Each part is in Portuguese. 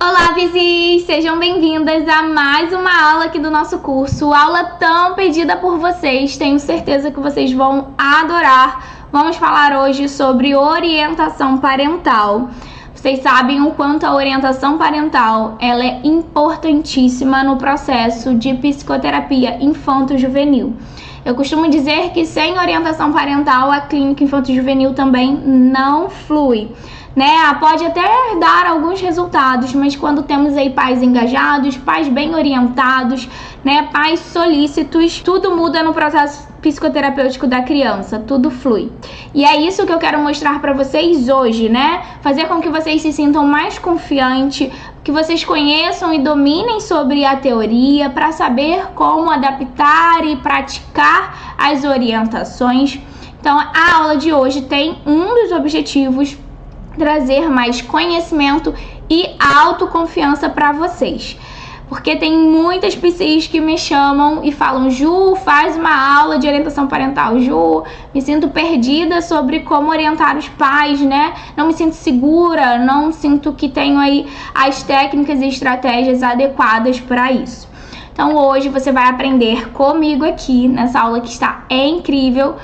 Olá, vizinhos! Sejam bem-vindas a mais uma aula aqui do nosso curso. Aula tão pedida por vocês, tenho certeza que vocês vão adorar. Vamos falar hoje sobre orientação parental. Vocês sabem o quanto a orientação parental ela é importantíssima no processo de psicoterapia infanto-juvenil. Eu costumo dizer que sem orientação parental a clínica infanto-juvenil também não flui. Pode até dar alguns resultados, mas quando temos aí pais engajados, pais bem orientados, pais solícitos, tudo muda no processo psicoterapêutico da criança, tudo flui. E é isso que eu quero mostrar para vocês hoje, fazer com que vocês se sintam mais confiantes, que vocês conheçam e dominem sobre a teoria para saber como adaptar e praticar as orientações. Então, a aula de hoje tem um dos objetivos trazer mais conhecimento e autoconfiança para vocês. Porque tem muitas psis que me chamam e falam: Ju, faz uma aula de orientação parental. Ju, me sinto perdida sobre como orientar os pais, Não me sinto segura, não sinto que tenho aí as técnicas e estratégias adequadas para isso. Então hoje você vai aprender comigo aqui, nessa aula que está incrível,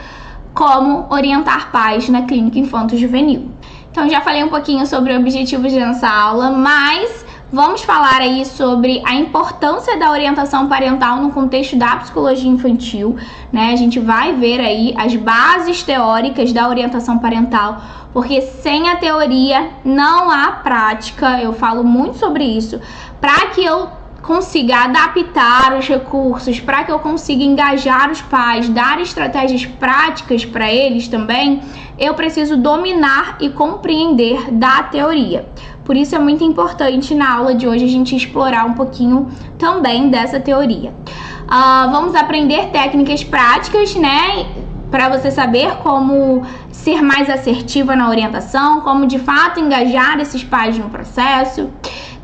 como orientar pais na clínica infanto-juvenil. Então já falei um pouquinho sobre objetivos dessa aula, mas vamos falar aí sobre a importância da orientação parental no contexto da psicologia infantil, A gente vai ver aí as bases teóricas da orientação parental, porque sem a teoria não há prática. Eu falo muito sobre isso, para que eu consiga adaptar os recursos, para que eu consiga engajar os pais, dar estratégias práticas para eles também, eu preciso dominar e compreender da teoria. Por isso é muito importante na aula de hoje a gente explorar um pouquinho também dessa teoria. Vamos aprender técnicas práticas, para você saber como ser mais assertiva na orientação, como de fato engajar esses pais no processo,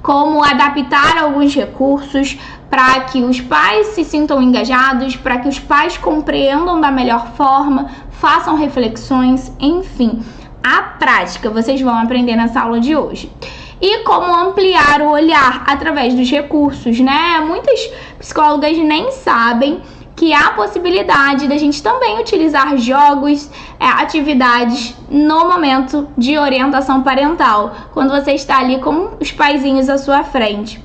como adaptar alguns recursos para que os pais se sintam engajados, para que os pais compreendam da melhor forma, façam reflexões, enfim. A prática vocês vão aprender nessa aula de hoje. E como ampliar o olhar através dos recursos, Muitas psicólogas nem sabem que há a possibilidade da gente também utilizar jogos, atividades no momento de orientação parental, quando você está ali com os paizinhos à sua frente.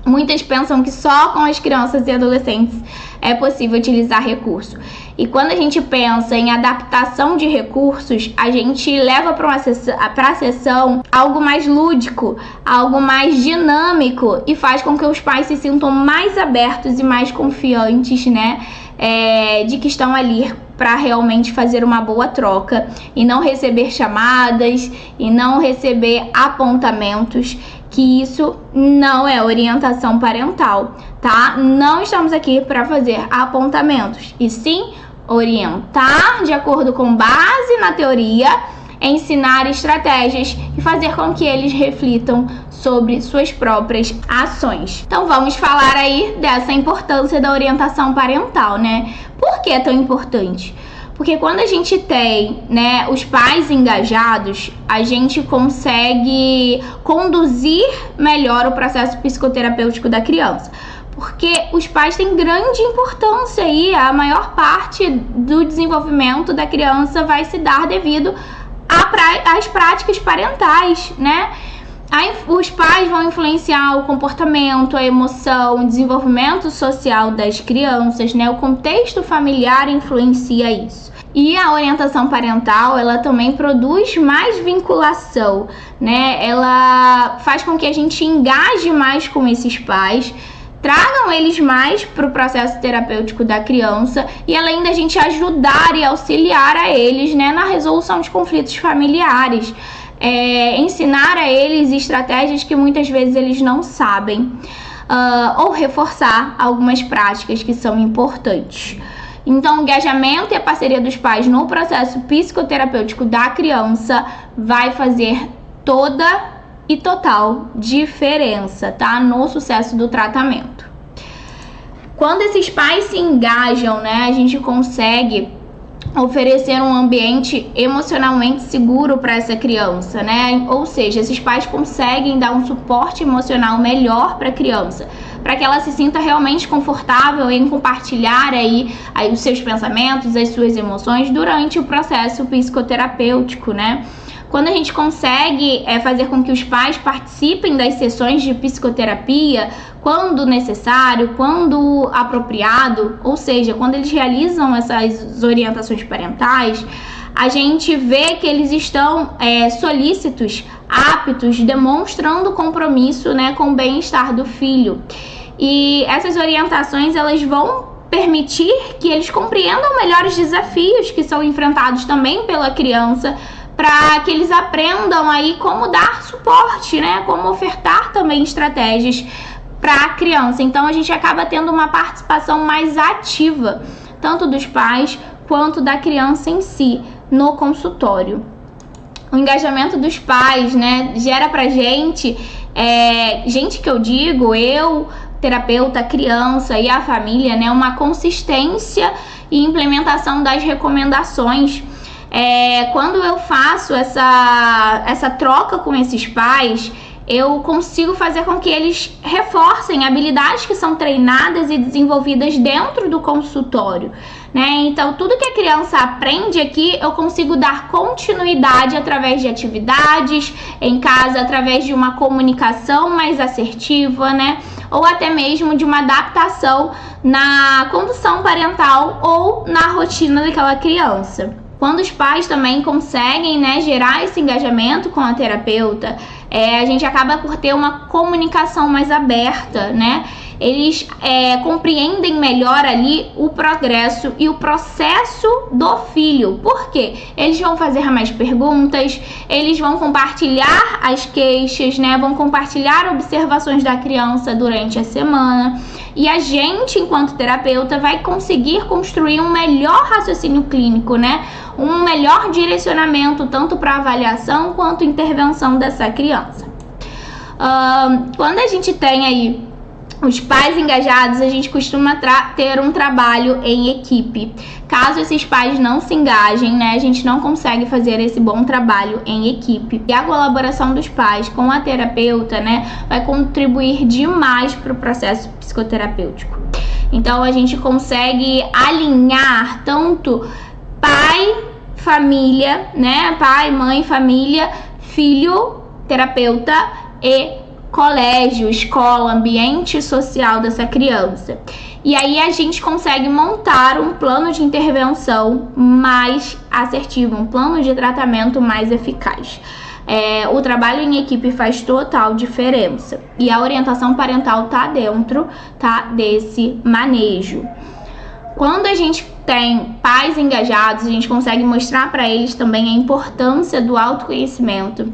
Muitas pensam que só com as crianças e adolescentes é possível utilizar recurso. E quando a gente pensa em adaptação de recursos, a gente leva para a sessão algo mais lúdico, algo mais dinâmico, e faz com que os pais se sintam mais abertos e mais confiantes, de que estão ali para realmente fazer uma boa troca e não receber chamadas e não receber apontamentos, que isso não é orientação parental, tá? Não estamos aqui para fazer apontamentos, e sim orientar de acordo com base na teoria, ensinar estratégias e fazer com que eles reflitam sobre suas próprias ações. Então vamos falar aí dessa importância da orientação parental, Por que é tão importante? Porque quando a gente tem, os pais engajados, a gente consegue conduzir melhor o processo psicoterapêutico da criança. Porque os pais têm grande importância aí, a maior parte do desenvolvimento da criança vai se dar devido às práticas parentais, Os pais vão influenciar o comportamento, a emoção, o desenvolvimento social das crianças, O contexto familiar influencia isso. E a orientação parental, ela também produz mais vinculação, Ela faz com que a gente engaje mais com esses pais, tragam eles mais para o processo terapêutico da criança, e além da gente ajudar e auxiliar a eles, na resolução de conflitos familiares. Ensinar a eles estratégias que muitas vezes eles não sabem, ou reforçar algumas práticas que são importantes. Então, o engajamento e a parceria dos pais no processo psicoterapêutico da criança vai fazer toda e total diferença, no sucesso do tratamento. Quando esses pais se engajam, a gente consegue oferecer um ambiente emocionalmente seguro para essa criança, né? Ou seja, esses pais conseguem dar um suporte emocional melhor para a criança, para que ela se sinta realmente confortável em compartilhar aí os seus pensamentos, as suas emoções durante o processo psicoterapêutico, né? Quando a gente consegue fazer com que os pais participem das sessões de psicoterapia, quando necessário, quando apropriado, ou seja, quando eles realizam essas orientações parentais, a gente vê que eles estão solícitos, aptos, demonstrando compromisso, né, com o bem-estar do filho. E essas orientações, elas vão permitir que eles compreendam melhor os desafios que são enfrentados também pela criança, para que eles aprendam aí como dar suporte, né, como ofertar também estratégias para a criança. Então a gente acaba tendo uma participação mais ativa, tanto dos pais quanto da criança em si, no consultório. O engajamento dos pais, né, gera pra gente que eu digo, eu, terapeuta, a criança e a família, né, uma consistência e implementação das recomendações. Quando eu faço essa troca com esses pais, eu consigo fazer com que eles reforcem habilidades que são treinadas e desenvolvidas dentro do consultório, né? Então, tudo que a criança aprende aqui, eu consigo dar continuidade através de atividades em casa, através de uma comunicação mais assertiva, né? Ou até mesmo de uma adaptação na condução parental ou na rotina daquela criança. Quando os pais também conseguem, né, gerar esse engajamento com a terapeuta, a gente acaba por ter uma comunicação mais aberta, né? Eles compreendem melhor ali o progresso e o processo do filho. Por quê? Eles vão fazer mais perguntas, eles vão compartilhar as queixas, né? Vão compartilhar observações da criança durante a semana. E a gente, enquanto terapeuta, vai conseguir construir um melhor raciocínio clínico, né? Um melhor direcionamento tanto para avaliação quanto intervenção dessa criança. Quando a gente tem aí os pais engajados, a gente costuma ter um trabalho em equipe. Caso esses pais não se engajem, né, a gente não consegue fazer esse bom trabalho em equipe. E a colaboração dos pais com a terapeuta, né, vai contribuir demais para o processo psicoterapêutico. Então a gente consegue alinhar tanto pai, família, né, pai, mãe, família, filho, terapeuta e colégio, escola, ambiente social dessa criança. E aí a gente consegue montar um plano de intervenção mais assertivo, um plano de tratamento mais eficaz. O trabalho em equipe faz total diferença. E a orientação parental tá dentro, desse manejo. Quando a gente tem pais engajados, a gente consegue mostrar para eles também a importância do autoconhecimento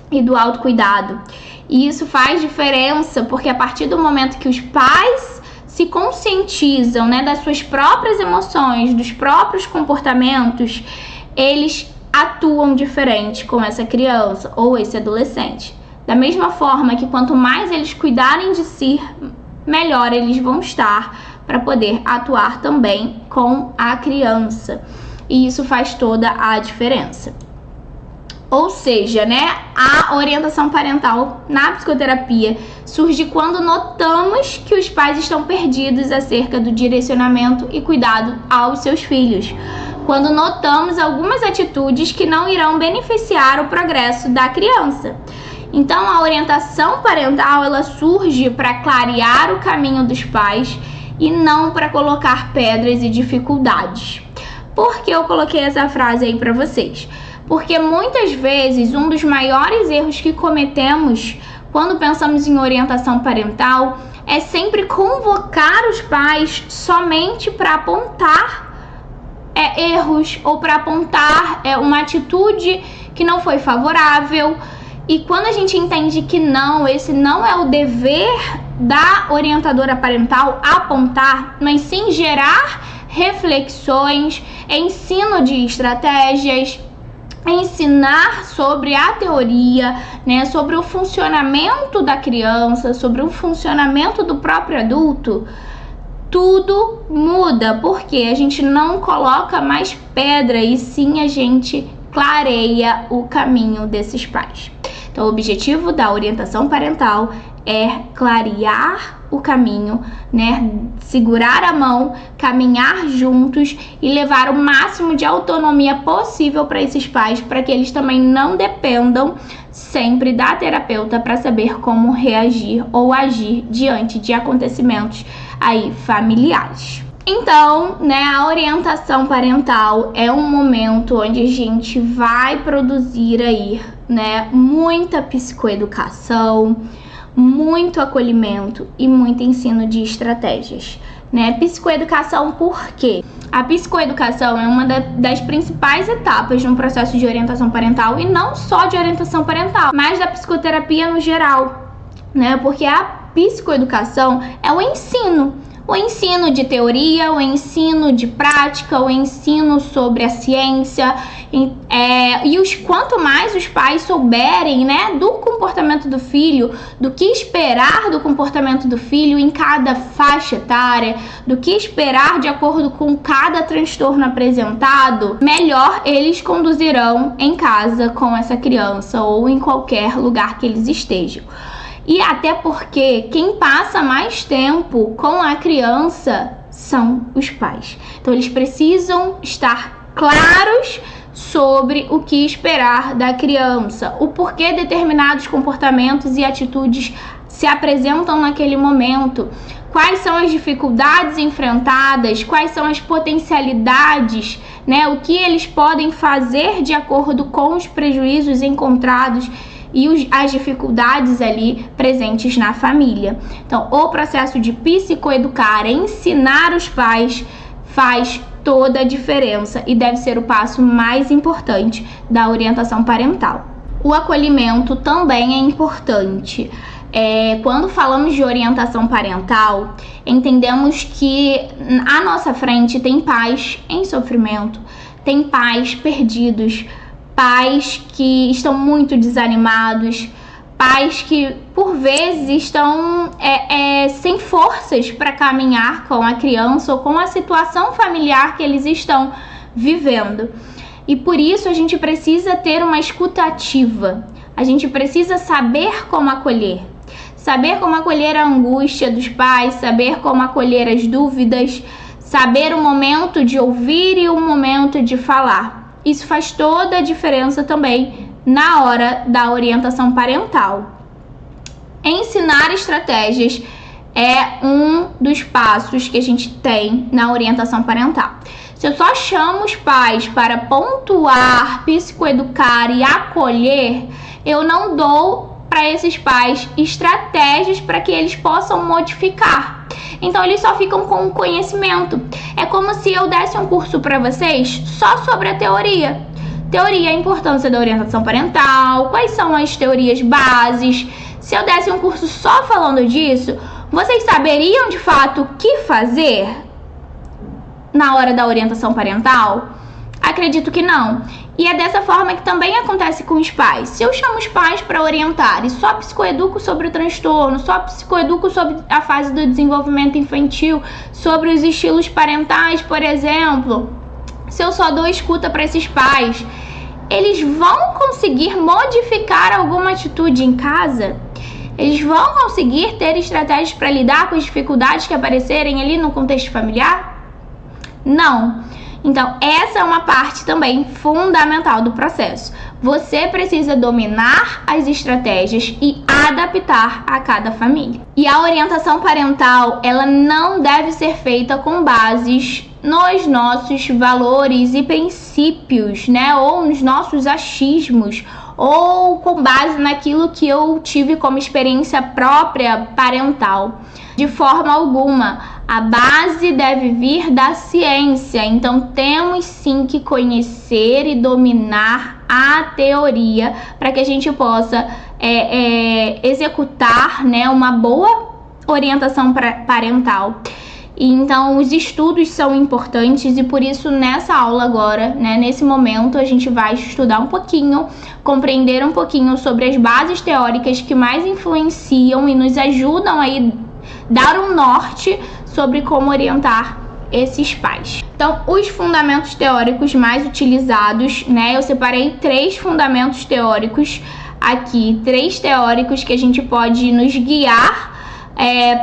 e do autocuidado. E isso faz diferença, porque a partir do momento que os pais se conscientizam, né, das suas próprias emoções, dos próprios comportamentos, eles atuam diferente com essa criança ou esse adolescente. Da mesma forma que quanto mais eles cuidarem de si, melhor eles vão estar para poder atuar também com a criança. E isso faz toda a diferença. Ou seja, né, a orientação parental na psicoterapia surge quando notamos que os pais estão perdidos acerca do direcionamento e cuidado aos seus filhos. Quando notamos algumas atitudes que não irão beneficiar o progresso da criança. Então, a orientação parental, ela surge para clarear o caminho dos pais e não para colocar pedras e dificuldades. Por que eu coloquei essa frase aí para vocês? Porque muitas vezes um dos maiores erros que cometemos quando pensamos em orientação parental é sempre convocar os pais somente para apontar erros ou para apontar uma atitude que não foi favorável. E quando a gente entende que esse não é o dever da orientadora parental apontar, mas sim gerar reflexões, ensino de estratégias, ensinar sobre a teoria, né, sobre o funcionamento da criança, sobre o funcionamento do próprio adulto, tudo muda, porque a gente não coloca mais pedra e sim a gente clareia o caminho desses pais. Então, o objetivo da orientação parental é clarear o caminho, né? Segurar a mão, caminhar juntos e levar o máximo de autonomia possível para esses pais, para que eles também não dependam sempre da terapeuta para saber como reagir ou agir diante de acontecimentos aí familiares. Então, né, a orientação parental é um momento onde a gente vai produzir aí, né, muita psicoeducação, muito acolhimento e muito ensino de estratégias, né? Psicoeducação por quê? A psicoeducação é uma das principais etapas de um processo de orientação parental, e não só de orientação parental, mas da psicoterapia no geral, né? Porque a psicoeducação é o ensino de teoria, o ensino de prática, o ensino sobre a ciência, quanto mais os pais souberem, né, do comportamento do filho, do que esperar do comportamento do filho em cada faixa etária, do que esperar de acordo com cada transtorno apresentado, melhor eles conduzirão em casa com essa criança ou em qualquer lugar que eles estejam. E até porque quem passa mais tempo com a criança são os pais. Então eles precisam estar claros sobre o que esperar da criança, o porquê determinados comportamentos e atitudes se apresentam naquele momento, quais são as dificuldades enfrentadas, quais são as potencialidades, né, o que eles podem fazer de acordo com os prejuízos encontrados e as dificuldades ali presentes na família. Então, o processo de psicoeducar, ensinar os pais, faz toda a diferença e deve ser o passo mais importante da orientação parental. O acolhimento também é importante. Quando falamos de orientação parental, entendemos que à nossa frente tem pais em sofrimento, tem pais perdidos, pais que estão muito desanimados, pais que por vezes estão sem forças para caminhar com a criança ou com a situação familiar que eles estão vivendo. E por isso a gente precisa ter uma escuta ativa, a gente precisa saber como acolher a angústia dos pais, saber como acolher as dúvidas, saber o momento de ouvir e o momento de falar. Isso faz toda a diferença também na hora da orientação parental. Ensinar estratégias é um dos passos que a gente tem na orientação parental. Se eu só chamo os pais para pontuar, psicoeducar e acolher, eu não dou para esses pais estratégias para que eles possam modificar. Então eles só ficam com o conhecimento. É como se eu desse um curso para vocês só sobre a teoria. Teoria, a importância da orientação parental, quais são as teorias bases. Se eu desse um curso só falando disso, vocês saberiam de fato o que fazer na hora da orientação parental? Acredito que não. E é dessa forma que também acontece com os pais. Se eu chamo os pais para orientar e só psicoeduco sobre o transtorno, só psicoeduco sobre a fase do desenvolvimento infantil, sobre os estilos parentais, por exemplo, se eu só dou escuta para esses pais, eles vão conseguir modificar alguma atitude em casa? Eles vão conseguir ter estratégias para lidar com as dificuldades que aparecerem ali no contexto familiar? Não. Então, essa é uma parte também fundamental do processo. Você precisa dominar as estratégias e adaptar a cada família. E a orientação parental, ela não deve ser feita com bases nos nossos valores e princípios, né? Ou nos nossos achismos, ou com base naquilo que eu tive como experiência própria parental. De forma alguma. A base deve vir da ciência, então temos sim que conhecer e dominar a teoria para que a gente possa executar, né, uma boa orientação parental. E então os estudos são importantes e por isso nessa aula agora, né, nesse momento, a gente vai estudar um pouquinho, compreender um pouquinho sobre as bases teóricas que mais influenciam e nos ajudam aí dar um norte sobre como orientar esses pais. Então, os fundamentos teóricos mais utilizados, né? Eu separei 3 fundamentos teóricos aqui, 3 teóricos que a gente pode nos guiar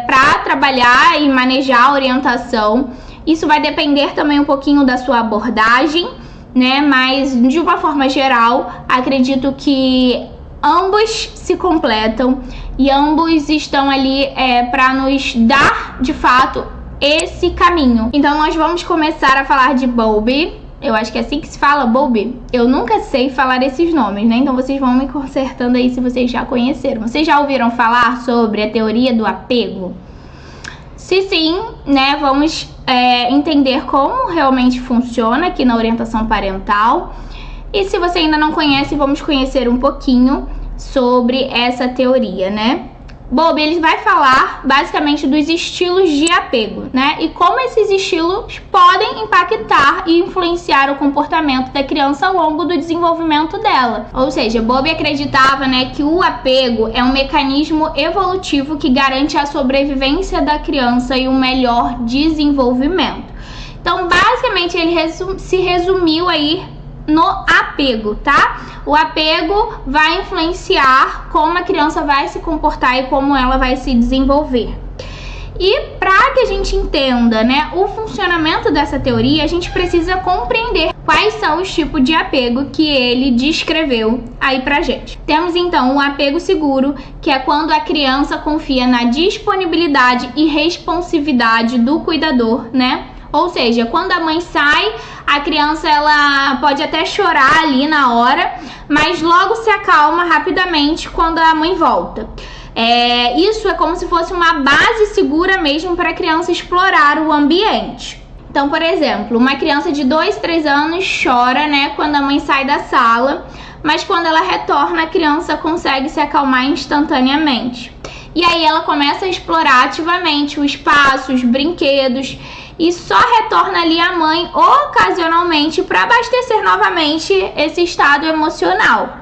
para trabalhar e manejar a orientação. Isso vai depender também um pouquinho da sua abordagem, né? Mas de uma forma geral, acredito que ambos se completam e ambos estão ali para nos dar, de fato, esse caminho. Então nós vamos começar a falar de Bowlby. Eu acho que é assim que se fala, Bowlby. Eu nunca sei falar esses nomes, né? Então vocês vão me consertando aí se vocês já conheceram. Vocês já ouviram falar sobre a teoria do apego? Se sim, né, vamos entender como realmente funciona aqui na orientação parental. E se você ainda não conhece, vamos conhecer um pouquinho sobre essa teoria, né? Bowlby, ele vai falar basicamente dos estilos de apego, né? E como esses estilos podem impactar e influenciar o comportamento da criança ao longo do desenvolvimento dela. Ou seja, Bowlby acreditava, né, que o apego é um mecanismo evolutivo que garante a sobrevivência da criança e um melhor desenvolvimento. Então, basicamente, ele se resumiu aí no apego, tá? O apego vai influenciar como a criança vai se comportar e como ela vai se desenvolver. E para que a gente entenda, né, o funcionamento dessa teoria, a gente precisa compreender quais são os tipos de apego que ele descreveu aí pra gente. Temos então o apego seguro, que é quando a criança confia na disponibilidade e responsividade do cuidador, né? Ou seja, quando a mãe sai, a criança ela pode até chorar ali na hora, mas logo se acalma rapidamente quando a mãe volta. Isso é como se fosse uma base segura mesmo para a criança explorar o ambiente. Então, por exemplo, uma criança de 2, 3 anos chora, né, quando a mãe sai da sala, mas quando ela retorna, a criança consegue se acalmar instantaneamente. E aí ela começa a explorar ativamente o espaço, os brinquedos, e só retorna ali a mãe ocasionalmente para abastecer novamente esse estado emocional,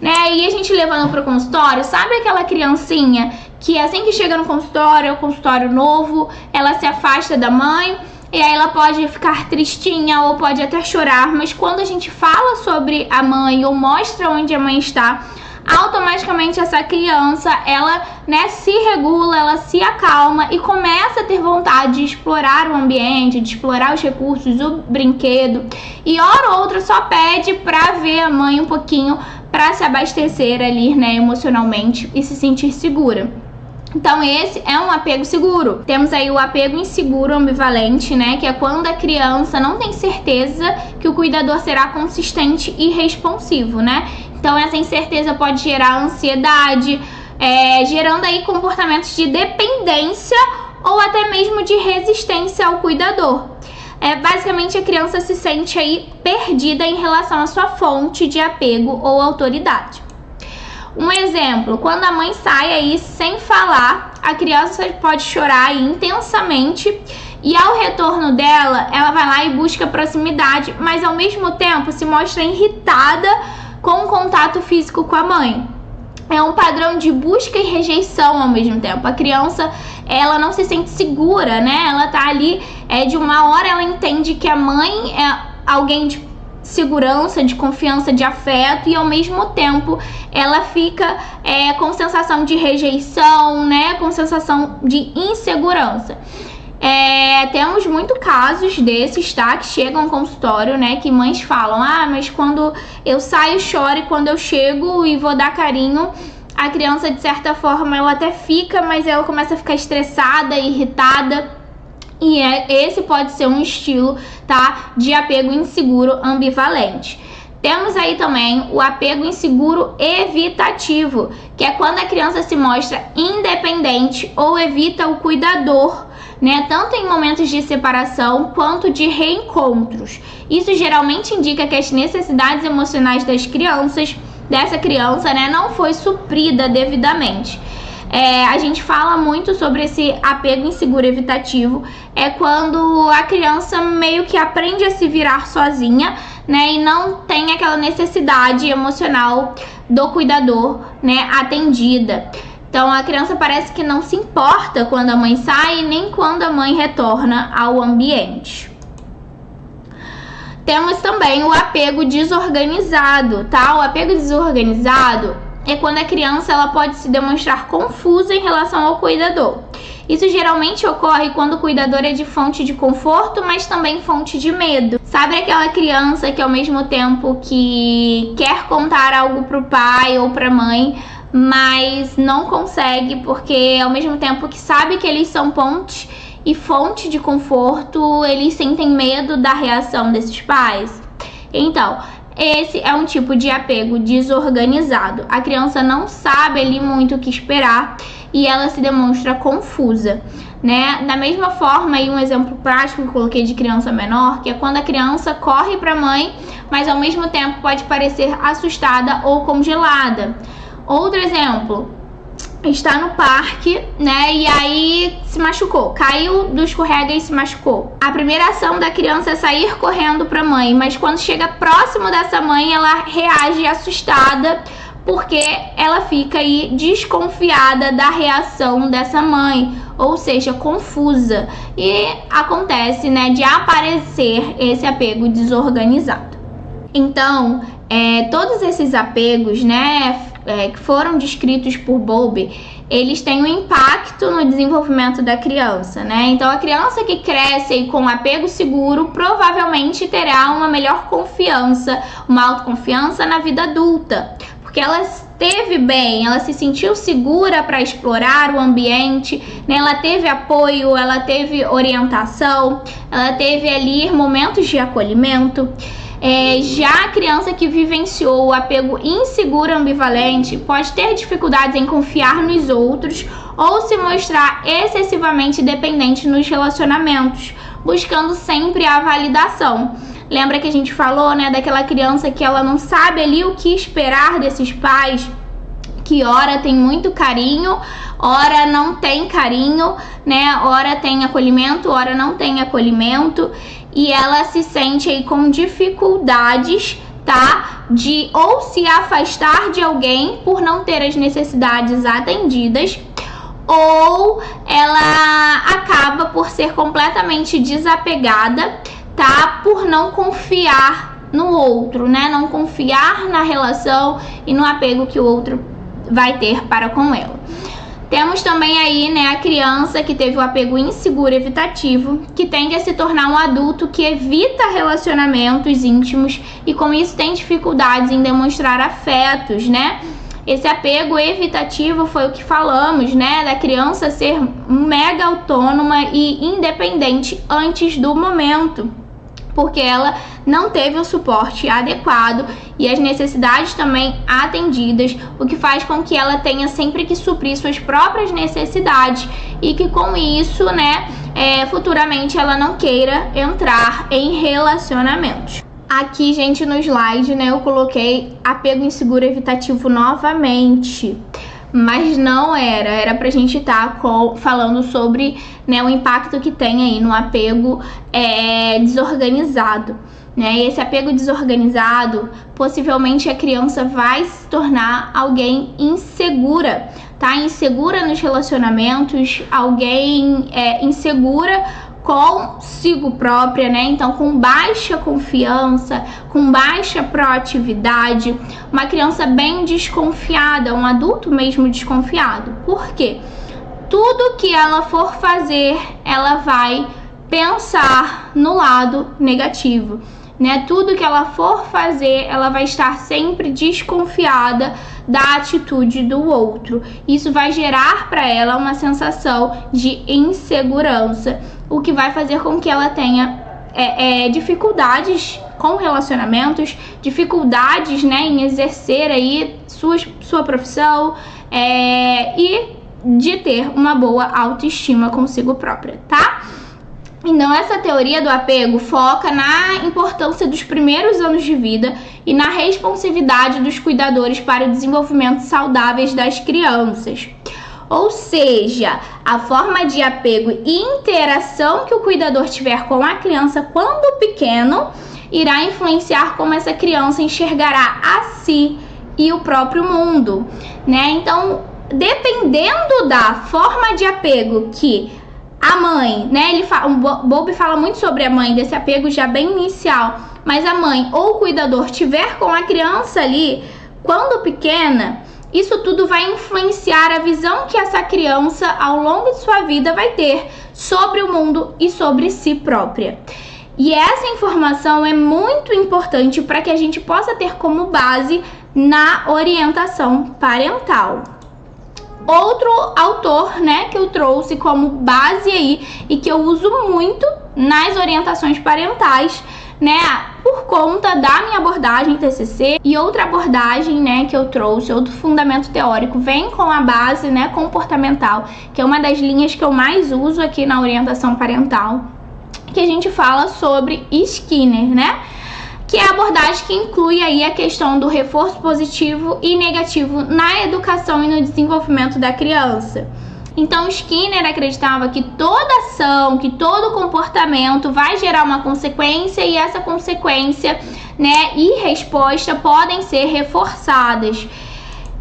né? E a gente levando para o consultório, sabe aquela criancinha que assim que chega no consultório, é um consultório novo, ela se afasta da mãe e aí ela pode ficar tristinha ou pode até chorar, mas quando a gente fala sobre a mãe ou mostra onde a mãe está, automaticamente essa criança, ela, né, se regula, ela se acalma e começa a ter vontade de explorar o ambiente, de explorar os recursos, o brinquedo, e hora ou outra só pede pra ver a mãe um pouquinho pra se abastecer ali, né, emocionalmente e se sentir segura. Então esse é um apego seguro. Temos aí o apego inseguro ambivalente, né, que é quando a criança não tem certeza que o cuidador será consistente e responsivo, né? Então essa incerteza pode gerar ansiedade, gerando aí comportamentos de dependência ou até mesmo de resistência ao cuidador. Basicamente a criança se sente aí perdida em relação à sua fonte de apego ou autoridade. Um exemplo, quando a mãe sai aí sem falar, a criança pode chorar aí intensamente e ao retorno dela, ela vai lá e busca proximidade, mas ao mesmo tempo se mostra irritada com o contato físico com a mãe. É um padrão de busca e rejeição ao mesmo tempo. A criança, ela não se sente segura, né? Ela tá ali, de uma hora ela entende que a mãe é alguém de segurança, de confiança, de afeto, e ao mesmo tempo ela fica com sensação de rejeição, né? Com sensação de insegurança. Temos muitos casos desses, tá? Que chegam ao consultório, né? Que mães falam, mas quando eu saio choro e quando eu chego e vou dar carinho, a criança de certa forma ela até fica, mas ela começa a ficar estressada, irritada. E esse pode ser um estilo, tá? De apego inseguro ambivalente. Temos aí também o apego inseguro evitativo, que é quando a criança se mostra independente ou evita o cuidador, né? Tanto em momentos de separação quanto de reencontros. Isso geralmente indica que as necessidades emocionais dessa criança, né, não foi suprida devidamente. A gente fala muito sobre esse apego inseguro evitativo, quando a criança meio que aprende a se virar sozinha, né, e não tem aquela necessidade emocional do cuidador, né, atendida. Então a criança parece que não se importa quando a mãe sai nem quando a mãe retorna ao ambiente. Temos também o apego desorganizado, tá? O apego desorganizado é quando a criança ela pode se demonstrar confusa em relação ao cuidador. Isso geralmente ocorre quando o cuidador é de fonte de conforto, mas também fonte de medo. Sabe aquela criança que ao mesmo tempo que quer contar algo pro pai ou pra mãe, mas não consegue porque ao mesmo tempo que sabe que eles são pontes e fonte de conforto, eles sentem medo da reação desses pais? Então, esse é um tipo de apego desorganizado. A criança não sabe ali muito o que esperar e ela se demonstra confusa, né? Da mesma forma, aí um exemplo prático que eu coloquei de criança menor, que é quando a criança corre para a mãe, mas ao mesmo tempo pode parecer assustada ou congelada. Outro exemplo, está no parque, né, e aí se machucou, caiu do escorrega e se machucou. A primeira ação da criança é sair correndo para a mãe, mas quando chega próximo dessa mãe, ela reage assustada, porque ela fica aí desconfiada da reação dessa mãe, ou seja, confusa. E acontece, né, de aparecer esse apego desorganizado. Então, todos esses apegos, né, que foram descritos por Bowlby, eles têm um impacto no desenvolvimento da criança, né? Então, a criança que cresce com apego seguro provavelmente terá uma melhor confiança, uma autoconfiança na vida adulta, porque ela esteve bem, ela se sentiu segura para explorar o ambiente, né? Ela teve apoio, ela teve orientação, ela teve ali momentos de acolhimento. Já a criança que vivenciou o apego inseguro ambivalente pode ter dificuldades em confiar nos outros ou se mostrar excessivamente dependente nos relacionamentos, buscando sempre a validação. Lembra que a gente falou, né, daquela criança que ela não sabe ali o que esperar desses pais, que ora tem muito carinho, ora não tem carinho, né? Ora tem acolhimento, ora não tem acolhimento. E ela se sente aí com dificuldades, tá? De ou se afastar de alguém por não ter as necessidades atendidas, ou ela acaba por ser completamente desapegada, tá? Por não confiar no outro, né? Não confiar na relação e no apego que o outro vai ter para com ela. Temos também aí, né, a criança que teve o apego inseguro evitativo, que tende a se tornar um adulto que evita relacionamentos íntimos e com isso tem dificuldades em demonstrar afetos, né? Esse apego evitativo foi o que falamos, né, da criança ser mega autônoma e independente antes do momento, porque ela não teve o suporte adequado e as necessidades também atendidas, o que faz com que ela tenha sempre que suprir suas próprias necessidades e que com isso, né, futuramente ela não queira entrar em relacionamentos. Aqui, gente, no slide, né, eu coloquei apego inseguro evitativo novamente, mas não era pra gente estar falando sobre, né, o impacto que tem aí no apego desorganizado, né? E esse apego desorganizado, possivelmente a criança vai se tornar alguém insegura, tá? Insegura nos relacionamentos, alguém insegura consigo própria, né? Então, com baixa confiança, com baixa proatividade, uma criança bem desconfiada, um adulto mesmo desconfiado. Por quê? Tudo que ela for fazer, ela vai pensar no lado negativo, né? Tudo que ela for fazer, ela vai estar sempre desconfiada da atitude do outro. Isso vai gerar para ela uma sensação de insegurança, o que vai fazer com que ela tenha dificuldades com relacionamentos, dificuldades, né, em exercer aí sua profissão e de ter uma boa autoestima consigo própria, tá? Então, essa teoria do apego foca na importância dos primeiros anos de vida e na responsividade dos cuidadores para o desenvolvimento saudável das crianças. Ou seja, a forma de apego e interação que o cuidador tiver com a criança quando pequeno irá influenciar como essa criança enxergará a si e o próprio mundo, né? Então, dependendo da forma de apego que a mãe, né, o Bowlby fala muito sobre a mãe, desse apego já bem inicial, mas a mãe ou o cuidador tiver com a criança ali, quando pequena, isso tudo vai influenciar a visão que essa criança, ao longo de sua vida, vai ter sobre o mundo e sobre si própria. E essa informação é muito importante para que a gente possa ter como base na orientação parental. Outro autor, né, que eu trouxe como base aí e que eu uso muito nas orientações parentais, né, por conta da minha abordagem TCC, e outra abordagem, né, que eu trouxe, outro fundamento teórico, vem com a base, né, comportamental, que é uma das linhas que eu mais uso aqui na orientação parental, que a gente fala sobre Skinner, né, que é a abordagem que inclui aí a questão do reforço positivo e negativo na educação e no desenvolvimento da criança. Então, Skinner acreditava que toda ação, que todo comportamento vai gerar uma consequência, e essa consequência, né, e resposta podem ser reforçadas.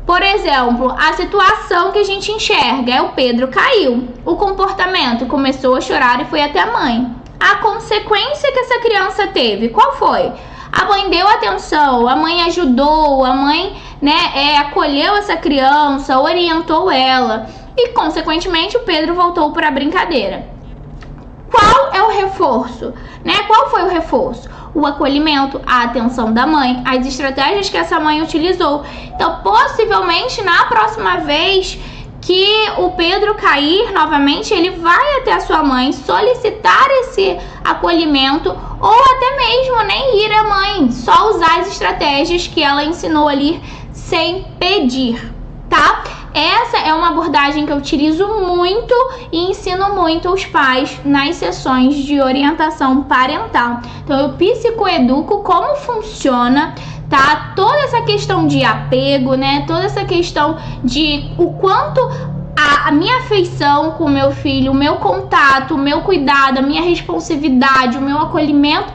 Por exemplo, a situação que a gente enxerga é o Pedro caiu, o comportamento começou a chorar e foi até a mãe. A consequência que essa criança teve, qual foi? A mãe deu atenção, a mãe ajudou, a mãe, né, acolheu essa criança, orientou ela. E, consequentemente, o Pedro voltou para a brincadeira. Qual é o reforço? Né? Qual foi o reforço? O acolhimento, a atenção da mãe, as estratégias que essa mãe utilizou. Então, possivelmente, na próxima vez que o Pedro cair novamente, ele vai até a sua mãe solicitar esse acolhimento, ou até mesmo nem ir à mãe, só usar as estratégias que ela ensinou ali sem pedir, tá? Essa é uma abordagem que eu utilizo muito e ensino muito aos pais nas sessões de orientação parental. Então, eu psicoeduco como funciona, tá? Toda essa questão de apego, né? Toda essa questão de o quanto a minha afeição com o meu filho, o meu contato, o meu cuidado, a minha responsividade, o meu acolhimento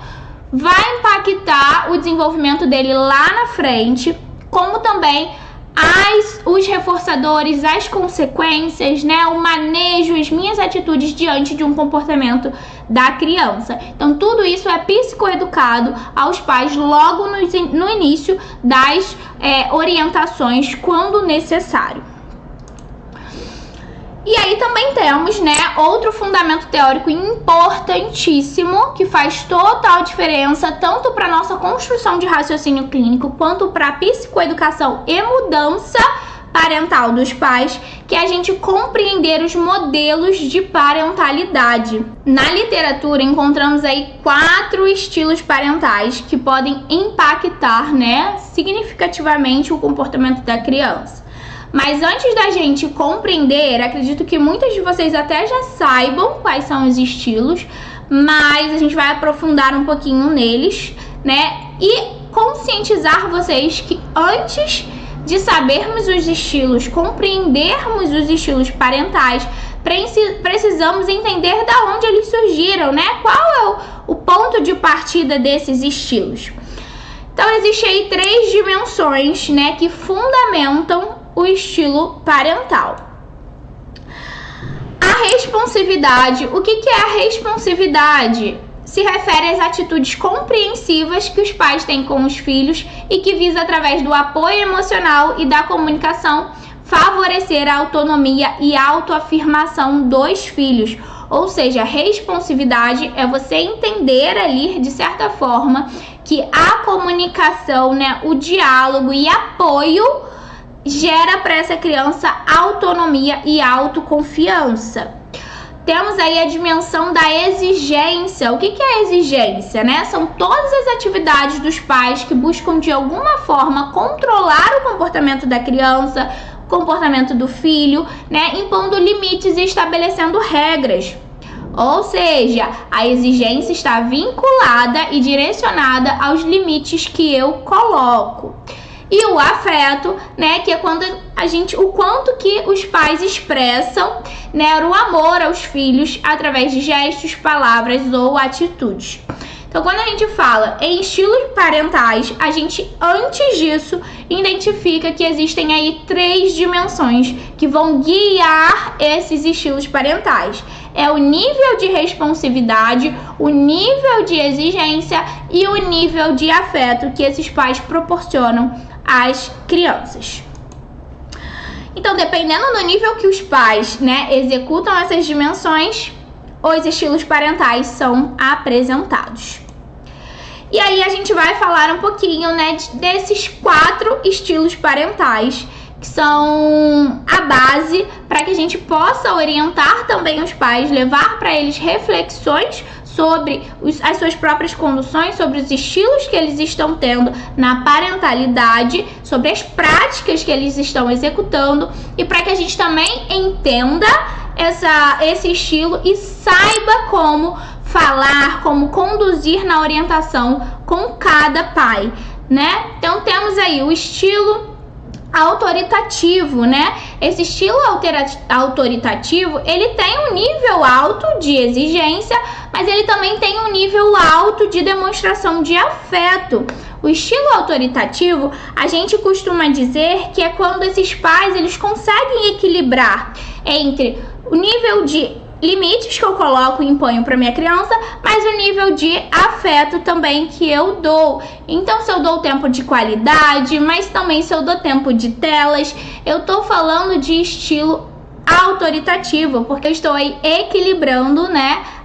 vai impactar o desenvolvimento dele lá na frente, como também os reforçadores, as consequências, né, o manejo, as minhas atitudes diante de um comportamento da criança. Então, tudo isso é psicoeducado aos pais logo no início das orientações, quando necessário. E aí também temos, né, outro fundamento teórico importantíssimo que faz total diferença tanto para nossa construção de raciocínio clínico quanto para a psicoeducação e mudança parental dos pais, que é a gente compreender os modelos de parentalidade. Na literatura encontramos aí 4 estilos parentais que podem impactar, né, significativamente o comportamento da criança. Mas antes da gente compreender, acredito que muitas de vocês até já saibam quais são os estilos, mas a gente vai aprofundar um pouquinho neles, né? E conscientizar vocês que antes de sabermos os estilos, compreendermos os estilos parentais, precisamos entender de onde eles surgiram, né? Qual é o ponto de partida desses estilos? Então, existem aí 3 dimensões, né, que fundamentam o estilo parental. A responsividade. O que é a responsividade? Se refere às atitudes compreensivas que os pais têm com os filhos e que visa, através do apoio emocional e da comunicação, favorecer a autonomia e a autoafirmação dos filhos. Ou seja, responsividade é você entender ali, de certa forma, que a comunicação, né, o diálogo e apoio gera para essa criança autonomia e autoconfiança. Temos aí a dimensão da exigência. O que é a exigência, né? São todas as atividades dos pais que buscam de alguma forma controlar o comportamento da criança, o comportamento do filho, né? Impondo limites e estabelecendo regras. Ou seja, a exigência está vinculada e direcionada aos limites que eu coloco. E o afeto, né, que é quando o quanto que os pais expressam, né, o amor aos filhos através de gestos, palavras ou atitudes. Então, quando a gente fala em estilos parentais, a gente, antes disso, identifica que existem aí 3 dimensões que vão guiar esses estilos parentais. É o nível de responsividade, o nível de exigência e o nível de afeto que esses pais proporcionam às crianças. Então, dependendo do nível que os pais, executam essas dimensões, os estilos parentais são apresentados. E aí a gente vai falar um pouquinho, desses 4 estilos parentais, que são a base para que a gente possa orientar também os pais, levar para eles reflexões sobre as suas próprias conduções, sobre os estilos que eles estão tendo na parentalidade, sobre as práticas que eles estão executando, e para que a gente também entenda esse estilo e saiba como falar, como conduzir na orientação com cada pai, Então temos aí o estilo autoritativo, Esse estilo autoritativo, ele tem um nível alto de exigência, mas ele também tem um nível alto de demonstração de afeto. O estilo autoritativo, a gente costuma dizer que é quando esses pais, eles conseguem equilibrar entre o nível de limites que eu coloco e imponho para minha criança, mas o nível de afeto também que eu dou. Então, se eu dou tempo de qualidade, mas também se eu dou tempo de telas, eu tô falando de estilo autoritativo, porque eu estou aí equilibrando,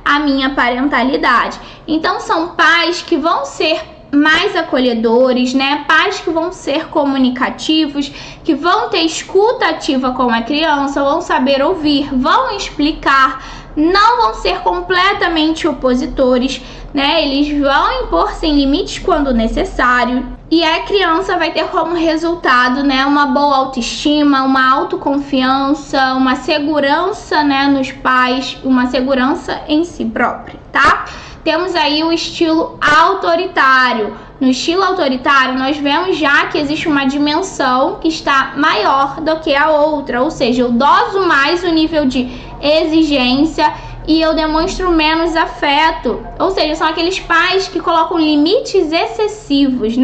a minha parentalidade. Então, são pais que vão ser mais acolhedores, Pais que vão ser comunicativos, que vão ter escuta ativa com a criança, vão saber ouvir, vão explicar, não vão ser completamente opositores, Eles vão impor sem limites quando necessário. E a criança vai ter como resultado, uma boa autoestima, uma autoconfiança, uma segurança, nos pais, uma segurança em si própria, tá? Temos aí o estilo autoritário. No estilo autoritário, nós vemos já que existe uma dimensão que está maior do que a outra, ou seja, eu doso mais o nível de exigência e eu demonstro menos afeto. Ou seja, são aqueles pais que colocam limites excessivos,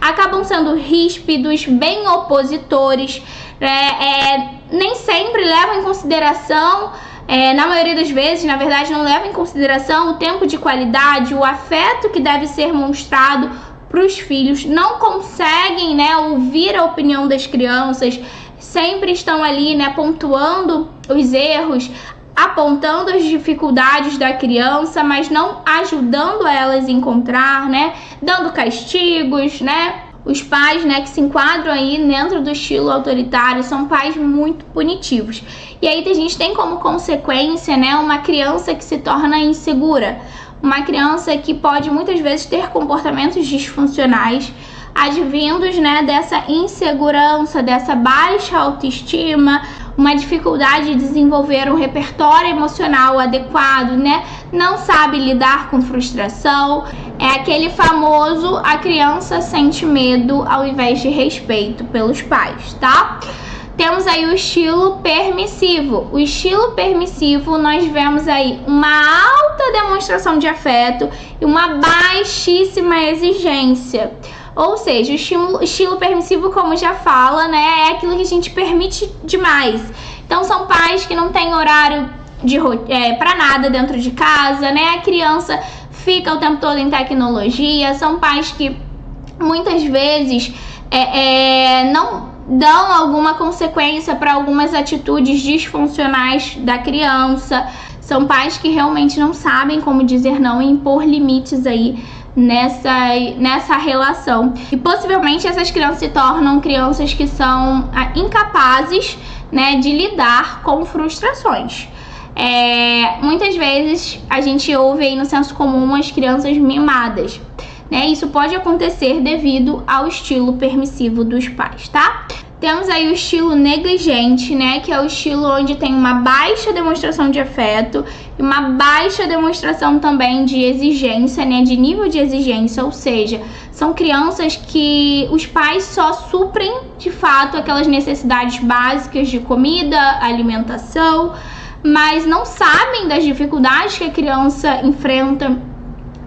Acabam sendo ríspidos, bem opositores, nem sempre levam em consideração, na maioria das vezes, na verdade, não levam em consideração o tempo de qualidade, o afeto que deve ser mostrado para os filhos, não conseguem, ouvir a opinião das crianças, sempre estão ali, pontuando os erros, apontando as dificuldades da criança, mas não ajudando elas a encontrar, dando castigos, Os pais, que se enquadram aí dentro do estilo autoritário são pais muito punitivos. E aí a gente tem como consequência, uma criança que se torna insegura, uma criança que pode muitas vezes ter comportamentos disfuncionais, advindos, dessa insegurança, dessa baixa autoestima, uma dificuldade de desenvolver um repertório emocional adequado, Não sabe lidar com frustração. É aquele famoso, a criança sente medo ao invés de respeito pelos pais, tá? Temos aí o estilo permissivo. O estilo permissivo, nós vemos aí uma alta demonstração de afeto e uma baixíssima exigência. Ou seja, o estilo permissivo, como já fala, é aquilo que a gente permite demais. Então, são pais que não têm horário para nada dentro de casa, A criança fica o tempo todo em tecnologia. São pais que muitas vezes não dão alguma consequência para algumas atitudes disfuncionais da criança. São pais que realmente não sabem como dizer não e impor limites aí nessa relação. E possivelmente essas crianças se tornam crianças que são incapazes, de lidar com frustrações. Muitas vezes a gente ouve aí no senso comum as crianças mimadas, Isso pode acontecer devido ao estilo permissivo dos pais, tá? Temos aí o estilo negligente, que é o estilo onde tem uma baixa demonstração de afeto e uma baixa demonstração também de exigência, de nível de exigência, ou seja, são crianças que os pais só suprem de fato aquelas necessidades básicas de comida, alimentação, mas não sabem das dificuldades que a criança enfrenta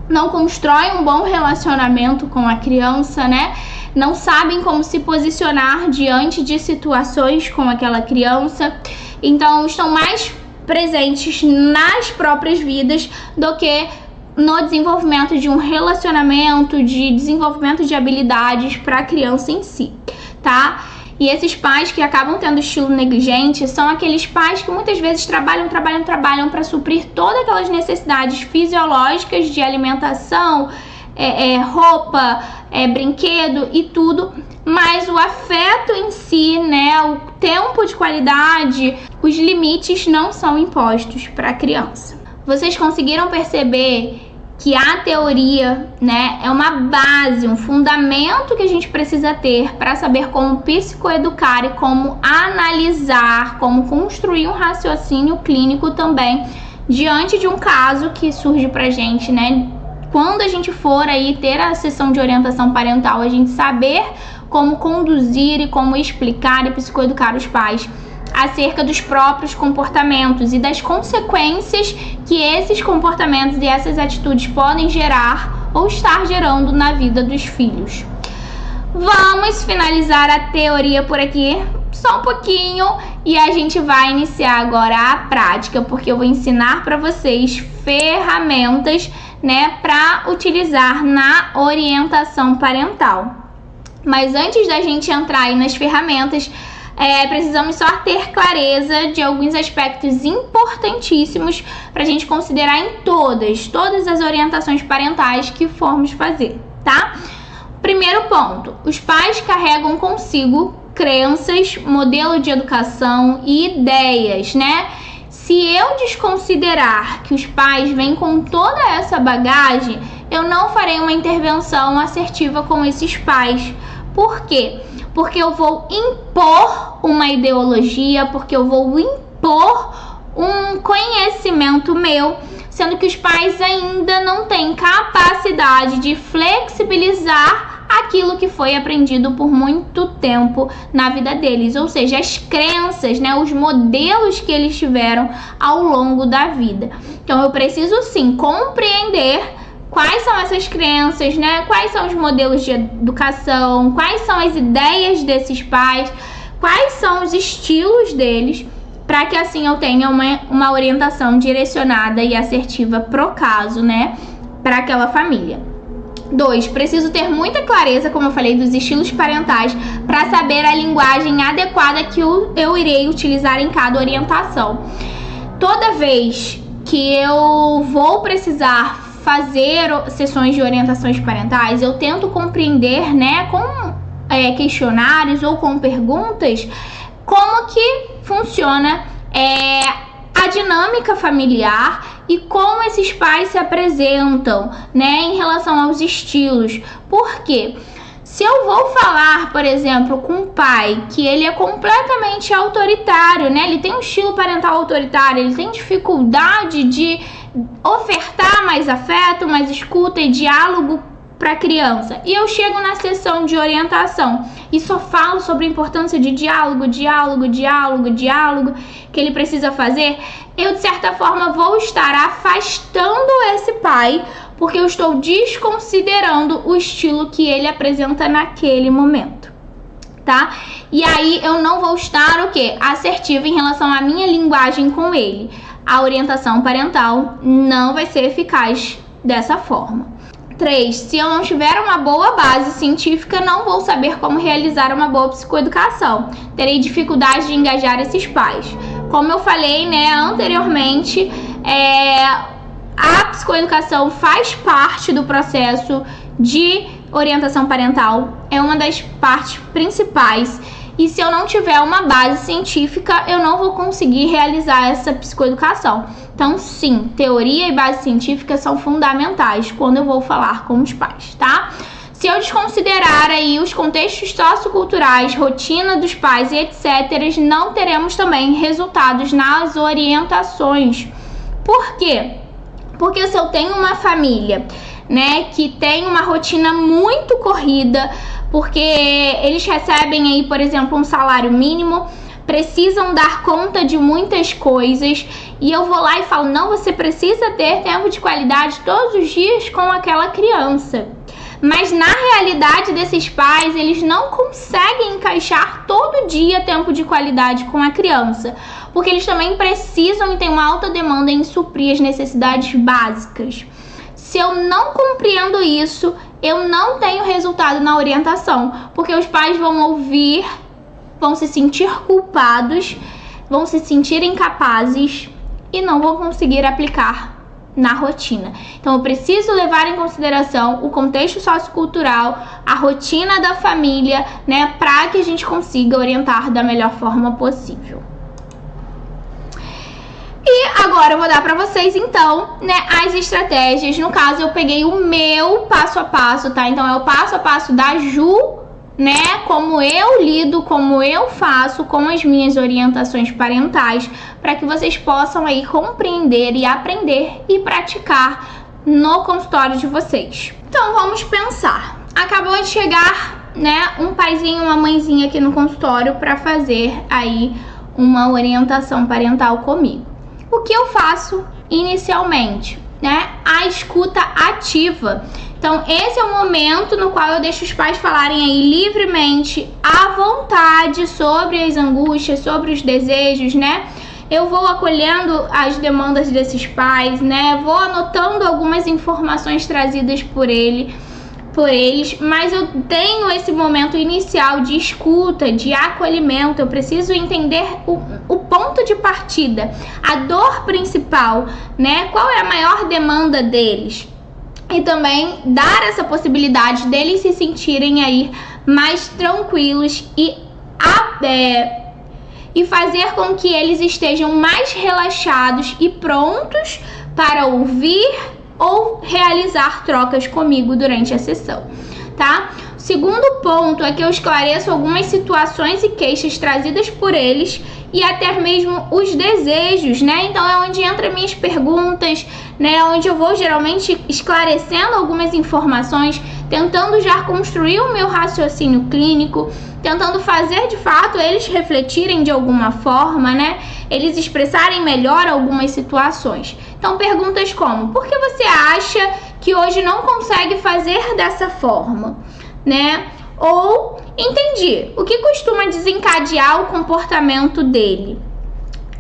não constroem um bom relacionamento com a criança, né? Não sabem como se posicionar diante de situações com aquela criança. Então, estão mais presentes nas próprias vidas do que no desenvolvimento de um relacionamento, de desenvolvimento de habilidades para a criança em si, tá? E esses pais que acabam tendo estilo negligente são aqueles pais que muitas vezes trabalham para suprir todas aquelas necessidades fisiológicas de alimentação, roupa, brinquedo e tudo, mas o afeto em si, né, o tempo de qualidade, os limites não são impostos para a criança. Vocês conseguiram perceber que a teoria, né, é uma base, um fundamento que a gente precisa ter para saber como psicoeducar e como analisar, como construir um raciocínio clínico também diante de um caso que surge pra gente, né? Quando a gente for aí ter a sessão de orientação parental, a gente saber como conduzir e como explicar e psicoeducar os pais acerca dos próprios comportamentos e das consequências que esses comportamentos e essas atitudes podem gerar ou estar gerando na vida dos filhos. Vamos finalizar a teoria por aqui, só um pouquinho, e a gente vai iniciar agora a prática, porque eu vou ensinar para vocês ferramentas, né, para utilizar na orientação parental. Mas antes da gente entrar aí nas ferramentas, precisamos só ter clareza de alguns aspectos importantíssimos para a gente considerar em todas as orientações parentais que formos fazer, tá? Primeiro ponto, os pais carregam consigo crenças, modelo de educação e ideias, né? Se eu desconsiderar que os pais vêm com toda essa bagagem, eu não farei uma intervenção assertiva com esses pais. Por quê? Porque eu vou impor uma ideologia, porque eu vou impor um conhecimento meu, sendo que os pais ainda não têm capacidade de flexibilizar aquilo que foi aprendido por muito tempo na vida deles, ou seja, as crenças, né, os modelos que eles tiveram ao longo da vida. Então eu preciso sim compreender quais são essas crenças, né? Quais são os modelos de educação, quais são as ideias desses pais, quais são os estilos deles, para que assim eu tenha uma orientação direcionada e assertiva pro caso, né? Para aquela família. 2. Preciso ter muita clareza, como eu falei, dos estilos parentais para saber a linguagem adequada que eu irei utilizar em cada orientação. Toda vez que eu vou precisar fazer sessões de orientações parentais, eu tento compreender, né, com questionários ou com perguntas, como que funciona a dinâmica familiar e como esses pais se apresentam, né, em relação aos estilos. Por quê? Se eu vou falar, por exemplo, com um pai que ele é completamente autoritário, né, ele tem um estilo parental autoritário, ele tem dificuldade de ofertar mais afeto, mais escuta e diálogo para a criança, e eu chego na sessão de orientação e só falo sobre a importância de diálogo, que ele precisa fazer, eu de certa forma vou estar afastando esse pai, porque eu estou desconsiderando o estilo que ele apresenta naquele momento, tá? E aí eu não vou estar assertiva em relação à minha linguagem com ele. A orientação parental não vai ser eficaz dessa forma. 3. Se eu não tiver uma boa base científica, não vou saber como realizar uma boa psicoeducação. Terei dificuldade de engajar esses pais. Como eu falei, né, anteriormente, a psicoeducação faz parte do processo de orientação parental. É uma das partes principais. E se eu não tiver uma base científica, eu não vou conseguir realizar essa psicoeducação. Então, sim, teoria e base científica são fundamentais quando eu vou falar com os pais, tá? Se eu desconsiderar aí os contextos socioculturais, rotina dos pais e etc., não teremos também resultados nas orientações. Por quê? Porque se eu tenho uma família, né, que tem uma rotina muito corrida, porque eles recebem aí, por exemplo, um salário mínimo, precisam dar conta de muitas coisas, e eu vou lá e falo, não, você precisa ter tempo de qualidade todos os dias com aquela criança. Mas na realidade desses pais, eles não conseguem encaixar todo dia tempo de qualidade com a criança, porque eles também precisam e têm uma alta demanda em suprir as necessidades básicas. Se eu não compreendo isso, eu não tenho resultado na orientação, porque os pais vão ouvir, vão se sentir culpados, vão se sentir incapazes e não vão conseguir aplicar na rotina. Então eu preciso levar em consideração o contexto sociocultural, a rotina da família, né, para que a gente consiga orientar da melhor forma possível. E agora eu vou dar para vocês então, né, as estratégias. No caso eu peguei o meu passo a passo, tá? Então é o passo a passo da Ju, né, como eu lido, como eu faço com as minhas orientações parentais, para que vocês possam aí compreender e aprender e praticar no consultório de vocês. Então vamos pensar. Acabou de chegar, né, um paizinho, uma mãezinha aqui no consultório para fazer aí uma orientação parental comigo. O que eu faço inicialmente, né? A escuta ativa. Então, esse é o momento no qual eu deixo os pais falarem aí livremente, à vontade, sobre as angústias, sobre os desejos, né? Eu vou acolhendo as demandas desses pais, né? Vou anotando algumas informações trazidas por eles, mas eu tenho esse momento inicial de escuta, de acolhimento. Eu preciso entender o ponto de partida, a dor principal, né? Qual é a maior demanda deles? E também dar essa possibilidade deles se sentirem aí mais tranquilos e fazer com que eles estejam mais relaxados e prontos para ouvir ou realizar trocas comigo durante a sessão, tá? Segundo ponto é que eu esclareço algumas situações e queixas trazidas por eles e até mesmo os desejos, né? Então é onde entram minhas perguntas, né? Onde eu vou geralmente esclarecendo algumas informações, tentando já construir o meu raciocínio clínico, tentando fazer de fato eles refletirem de alguma forma, né? Eles expressarem melhor algumas situações. Então perguntas como: por que você acha que hoje não consegue fazer dessa forma, né? Ou entendi, o que costuma desencadear o comportamento dele?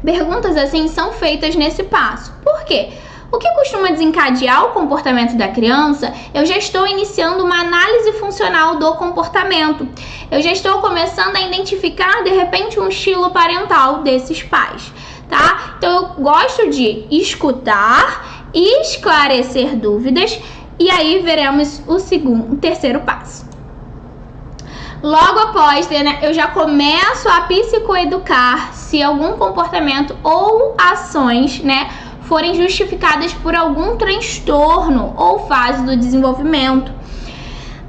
Perguntas assim são feitas nesse passo. Por quê? O que costuma desencadear o comportamento da criança? Eu já estou iniciando uma análise funcional do comportamento. Eu já estou começando a identificar, de repente, um estilo parental desses pais, tá? Então, eu gosto de escutar e esclarecer dúvidas, e aí veremos o terceiro passo. Logo após, né, eu já começo a psicoeducar se algum comportamento ou ações, né, forem justificadas por algum transtorno ou fase do desenvolvimento.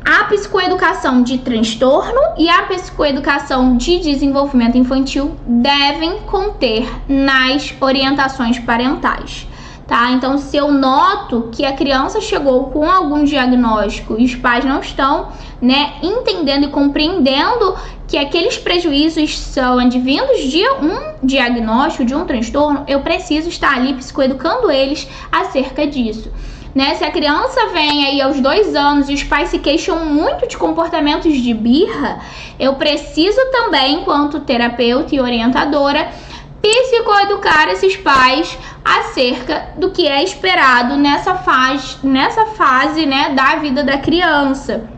A psicoeducação de transtorno e a psicoeducação de desenvolvimento infantil devem conter nas orientações parentais, tá? Então, se eu noto que a criança chegou com algum diagnóstico e os pais não estão, né, entendendo e compreendendo que aqueles prejuízos são advindos de um diagnóstico, de um transtorno, eu preciso estar ali psicoeducando eles acerca disso, né? Se a criança vem aí aos 2 anos e os pais se queixam muito de comportamentos de birra, eu preciso também, enquanto terapeuta e orientadora, psicoeducar esses pais acerca do que é esperado nessa fase, né, da vida da criança.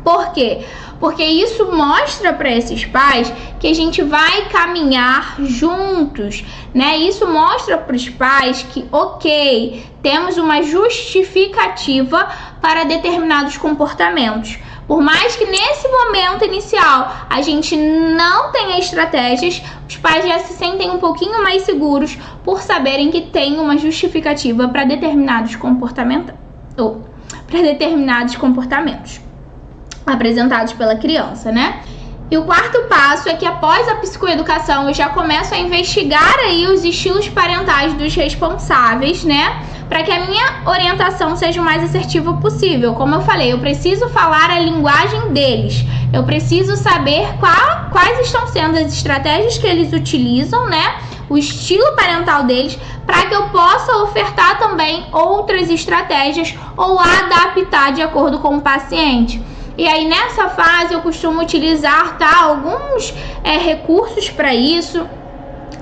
Por quê? Porque isso mostra para esses pais que a gente vai caminhar juntos, né? Isso mostra para os pais que, ok, temos uma justificativa para determinados comportamentos. Por mais que nesse momento inicial a gente não tenha estratégias, os pais já se sentem um pouquinho mais seguros por saberem que tem uma justificativa para determinados comportamentos apresentados pela criança, né? E o quarto passo é que após a psicoeducação eu já começo a investigar aí os estilos parentais dos responsáveis, né? para que a minha orientação seja o mais assertiva possível. Como eu falei, eu preciso falar a linguagem deles. Eu preciso saber quais estão sendo as estratégias que eles utilizam, né? O estilo parental deles, para que eu possa ofertar também outras estratégias ou adaptar de acordo com o paciente. E aí nessa fase eu costumo utilizar, tá, alguns recursos para isso,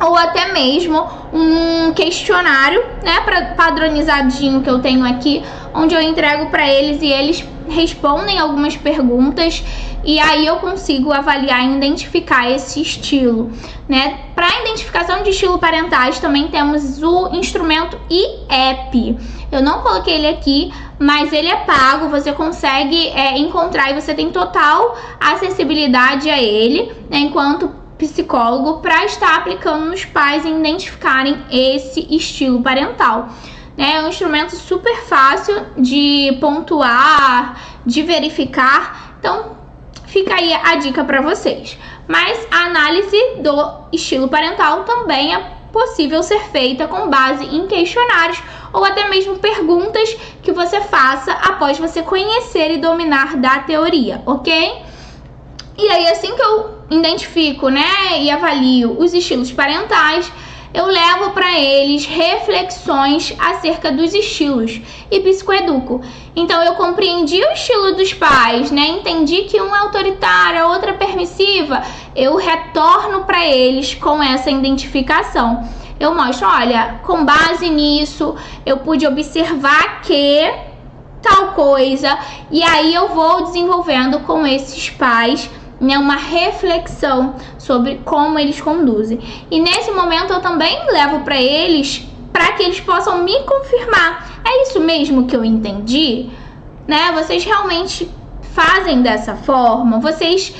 ou até mesmo um questionário, né, padronizadinho que eu tenho aqui, onde eu entrego para eles e eles respondem algumas perguntas, e aí eu consigo avaliar e identificar esse estilo, né? Para identificação de estilo parentais também temos o instrumento IEP. Eu não coloquei ele aqui, mas ele é pago, você consegue encontrar e você tem total acessibilidade a ele, né, enquanto psicólogo, para estar aplicando nos pais e identificarem esse estilo parental. É um instrumento super fácil de pontuar, de verificar, então fica aí a dica para vocês. Mas a análise do estilo parental também é possível ser feita com base em questionários ou até mesmo perguntas que você faça após você conhecer e dominar da teoria, ok? E aí, assim que eu identifico, né, e avalio os estilos parentais, eu levo para eles reflexões acerca dos estilos e psicoeduco. Então eu compreendi o estilo dos pais, né? Entendi que um é autoritário, a outra é permissiva. Eu retorno para eles com essa identificação. Eu mostro, olha, com base nisso, eu pude observar que tal coisa, e aí eu vou desenvolvendo com esses pais, né, uma reflexão sobre como eles conduzem. E nesse momento eu também levo para eles, para que eles possam me confirmar. É isso mesmo que eu entendi? Né? Vocês realmente fazem dessa forma? Vocês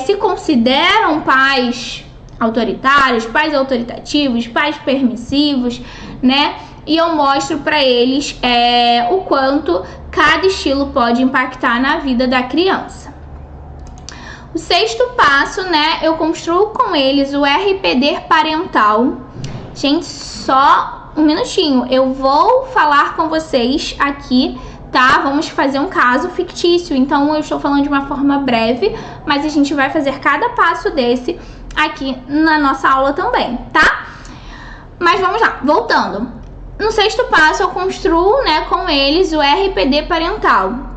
se consideram pais autoritários, pais autoritativos, pais permissivos, né? E eu mostro para eles o quanto cada estilo pode impactar na vida da criança. O sexto passo, né, eu construo com eles o RPD parental. Gente, só um minutinho, eu vou falar com vocês aqui, tá? Vamos fazer um caso fictício, então eu estou falando de uma forma breve, mas a gente vai fazer cada passo desse aqui na nossa aula também, tá? Mas vamos lá, voltando. No sexto passo eu construo, né, com eles o RPD parental,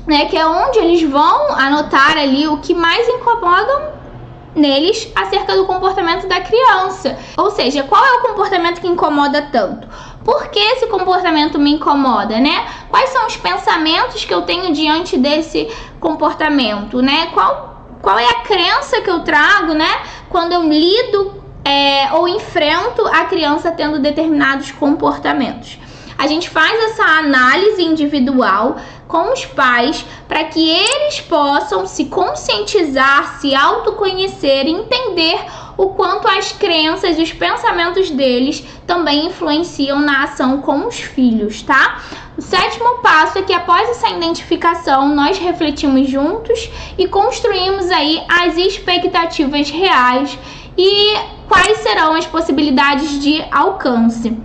né, que é onde eles vão anotar ali o que mais incomoda neles acerca do comportamento da criança. Ou seja, qual é o comportamento que incomoda tanto? Por que esse comportamento me incomoda, né? Quais são os pensamentos que eu tenho diante desse comportamento, né? Qual é a crença que eu trago, né, quando eu lido ou enfrento a criança tendo determinados comportamentos? A gente faz essa análise individual com os pais para que eles possam se conscientizar, se autoconhecer e entender o quanto as crenças e os pensamentos deles também influenciam na ação com os filhos, tá? O sétimo passo é que após essa identificação nós refletimos juntos e construímos aí as expectativas reais e quais serão as possibilidades de alcance.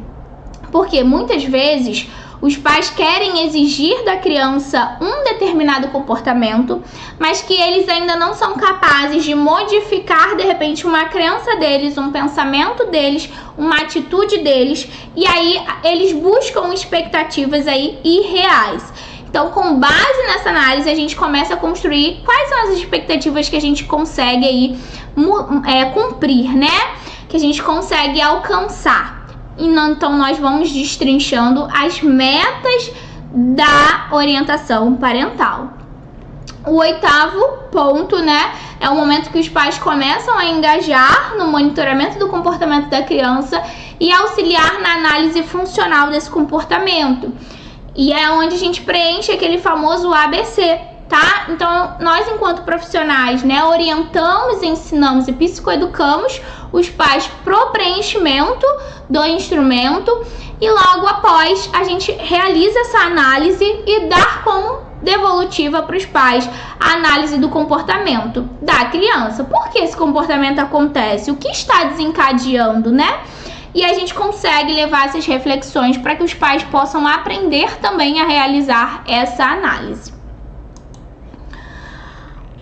Porque muitas vezes os pais querem exigir da criança um determinado comportamento, mas que eles ainda não são capazes de modificar, de repente, uma crença deles, um pensamento deles, uma atitude deles, e aí eles buscam expectativas aí irreais. Então, com base nessa análise, a gente começa a construir quais são as expectativas que a gente consegue aí cumprir, né? Que a gente consegue alcançar. Então, nós vamos destrinchando as metas da orientação parental. O oitavo ponto, né, é o momento que os pais começam a engajar no monitoramento do comportamento da criança e auxiliar na análise funcional desse comportamento. E é onde a gente preenche aquele famoso ABC, tá? Então, nós, enquanto profissionais, né, orientamos, ensinamos e psicoeducamos os pais pro preenchimento do instrumento e logo após a gente realiza essa análise e dá como devolutiva para os pais a análise do comportamento da criança. Por que esse comportamento acontece? O que está desencadeando, né? e a gente consegue levar essas reflexões para que os pais possam aprender também a realizar essa análise.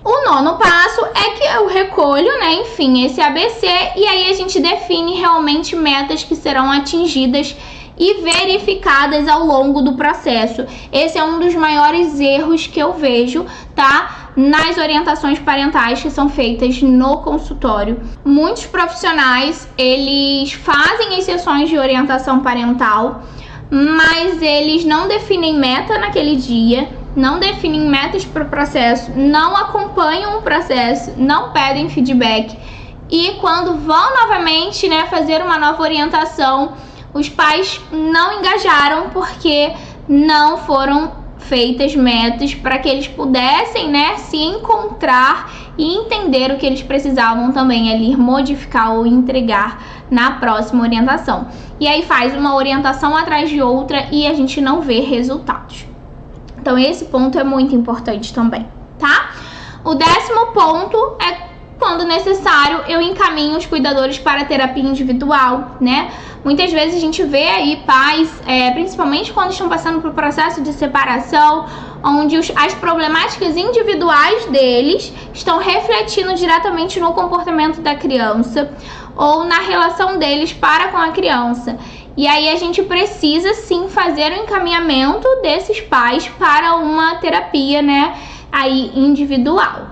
O nono passo é que eu recolho, né, enfim, esse ABC, e aí a gente define realmente metas que serão atingidas e verificadas ao longo do processo. Esse é um dos maiores erros que eu vejo, tá? Nas orientações parentais que são feitas no consultório. Muitos profissionais, eles fazem as sessões de orientação parental, mas eles não definem meta naquele dia, não definem metas para o processo, não acompanham o processo, não pedem feedback. E quando vão novamente, né, fazer uma nova orientação, os pais não engajaram porque não foram feitas metas para que eles pudessem, né, se encontrar e entender o que eles precisavam também ali modificar ou entregar na próxima orientação. E aí faz uma orientação atrás de outra e a gente não vê resultados. Então esse ponto é muito importante também, tá? O 10º ponto é quando necessário eu encaminho os cuidadores para a terapia individual, né? Muitas vezes a gente vê aí pais, principalmente quando estão passando por processo de separação, onde as problemáticas individuais deles estão refletindo diretamente no comportamento da criança ou na relação deles para com a criança. E aí a gente precisa sim fazer o encaminhamento desses pais para uma terapia, né, aí individual.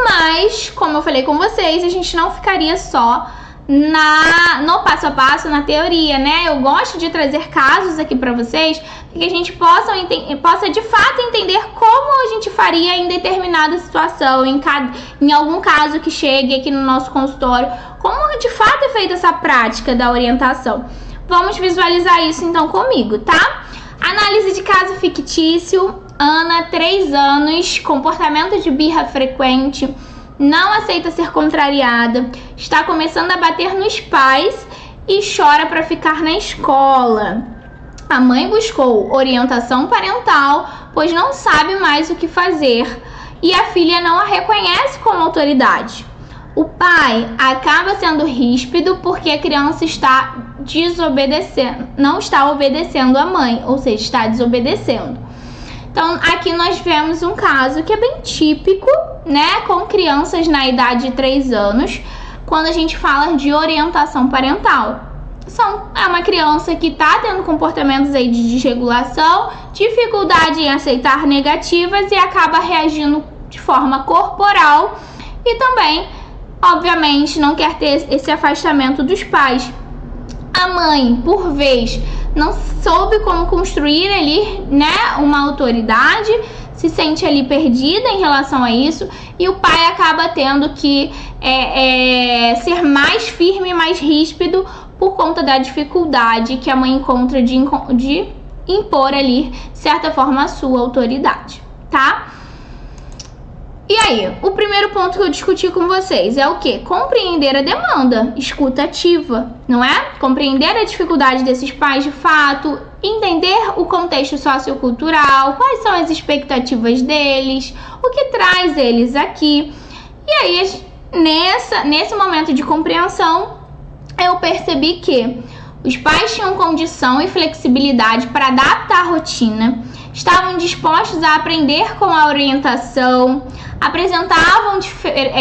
Mas, como eu falei com vocês, a gente não ficaria só no passo a passo, na teoria, né? Eu gosto de trazer casos aqui para vocês, para que a gente possa de fato entender como a gente faria em determinada situação, em algum caso que chegue aqui no nosso consultório, como de fato é feita essa prática da orientação. Vamos visualizar isso então comigo, tá? Análise de caso fictício. Ana, 3 anos, comportamento de birra frequente, não aceita ser contrariada, está começando a bater nos pais e chora para ficar na escola. A mãe buscou orientação parental, pois não sabe mais o que fazer, e a filha não a reconhece como autoridade. O pai acaba sendo ríspido porque a criança está desobedecendo, não está obedecendo a mãe, ou seja, está desobedecendo. Então, aqui nós vemos um caso que é bem típico, né, com crianças na idade de 3 anos, quando a gente fala de orientação parental. É uma criança que está tendo comportamentos aí de desregulação, dificuldade em aceitar negativas e acaba reagindo de forma corporal e também, obviamente, não quer ter esse afastamento dos pais. A mãe, por vez, não soube como construir ali, né, uma autoridade, se sente ali perdida em relação a isso, e o pai acaba tendo que ser mais firme, mais ríspido por conta da dificuldade que a mãe encontra de impor ali, de certa forma, a sua autoridade, tá? E aí, o primeiro ponto que eu discuti com vocês é o quê? Compreender a demanda, escuta ativa, não é? Compreender a dificuldade desses pais de fato, entender o contexto sociocultural, quais são as expectativas deles, o que traz eles aqui. E aí, nesse momento de compreensão, eu percebi que os pais tinham condição e flexibilidade para adaptar a rotina, estavam dispostos a aprender com a orientação, apresentavam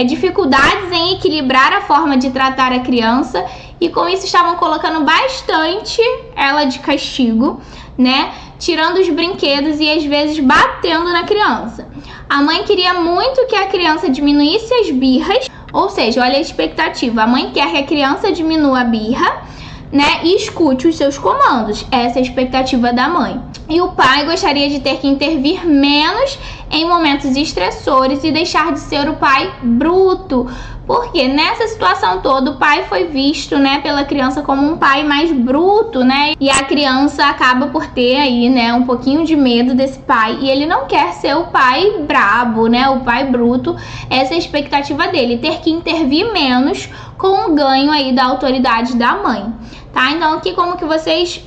dificuldades em equilibrar a forma de tratar a criança e com isso estavam colocando bastante ela de castigo, né? Tirando os brinquedos e às vezes batendo na criança. A mãe queria muito que a criança diminuísse as birras, ou seja, olha a expectativa, a mãe quer que a criança diminua a birra, né, e escute os seus comandos. Essa é a expectativa da mãe. E o pai gostaria de ter que intervir menos em momentos estressores e deixar de ser o pai bruto, porque nessa situação toda o pai foi visto, né, pela criança como um pai mais bruto, né, e a criança acaba por ter aí, né, um pouquinho de medo desse pai e ele não quer ser o pai brabo, né, o pai bruto. Essa é a expectativa dele, ter que intervir menos com o ganho aí da autoridade da mãe. Tá? Então aqui como que vocês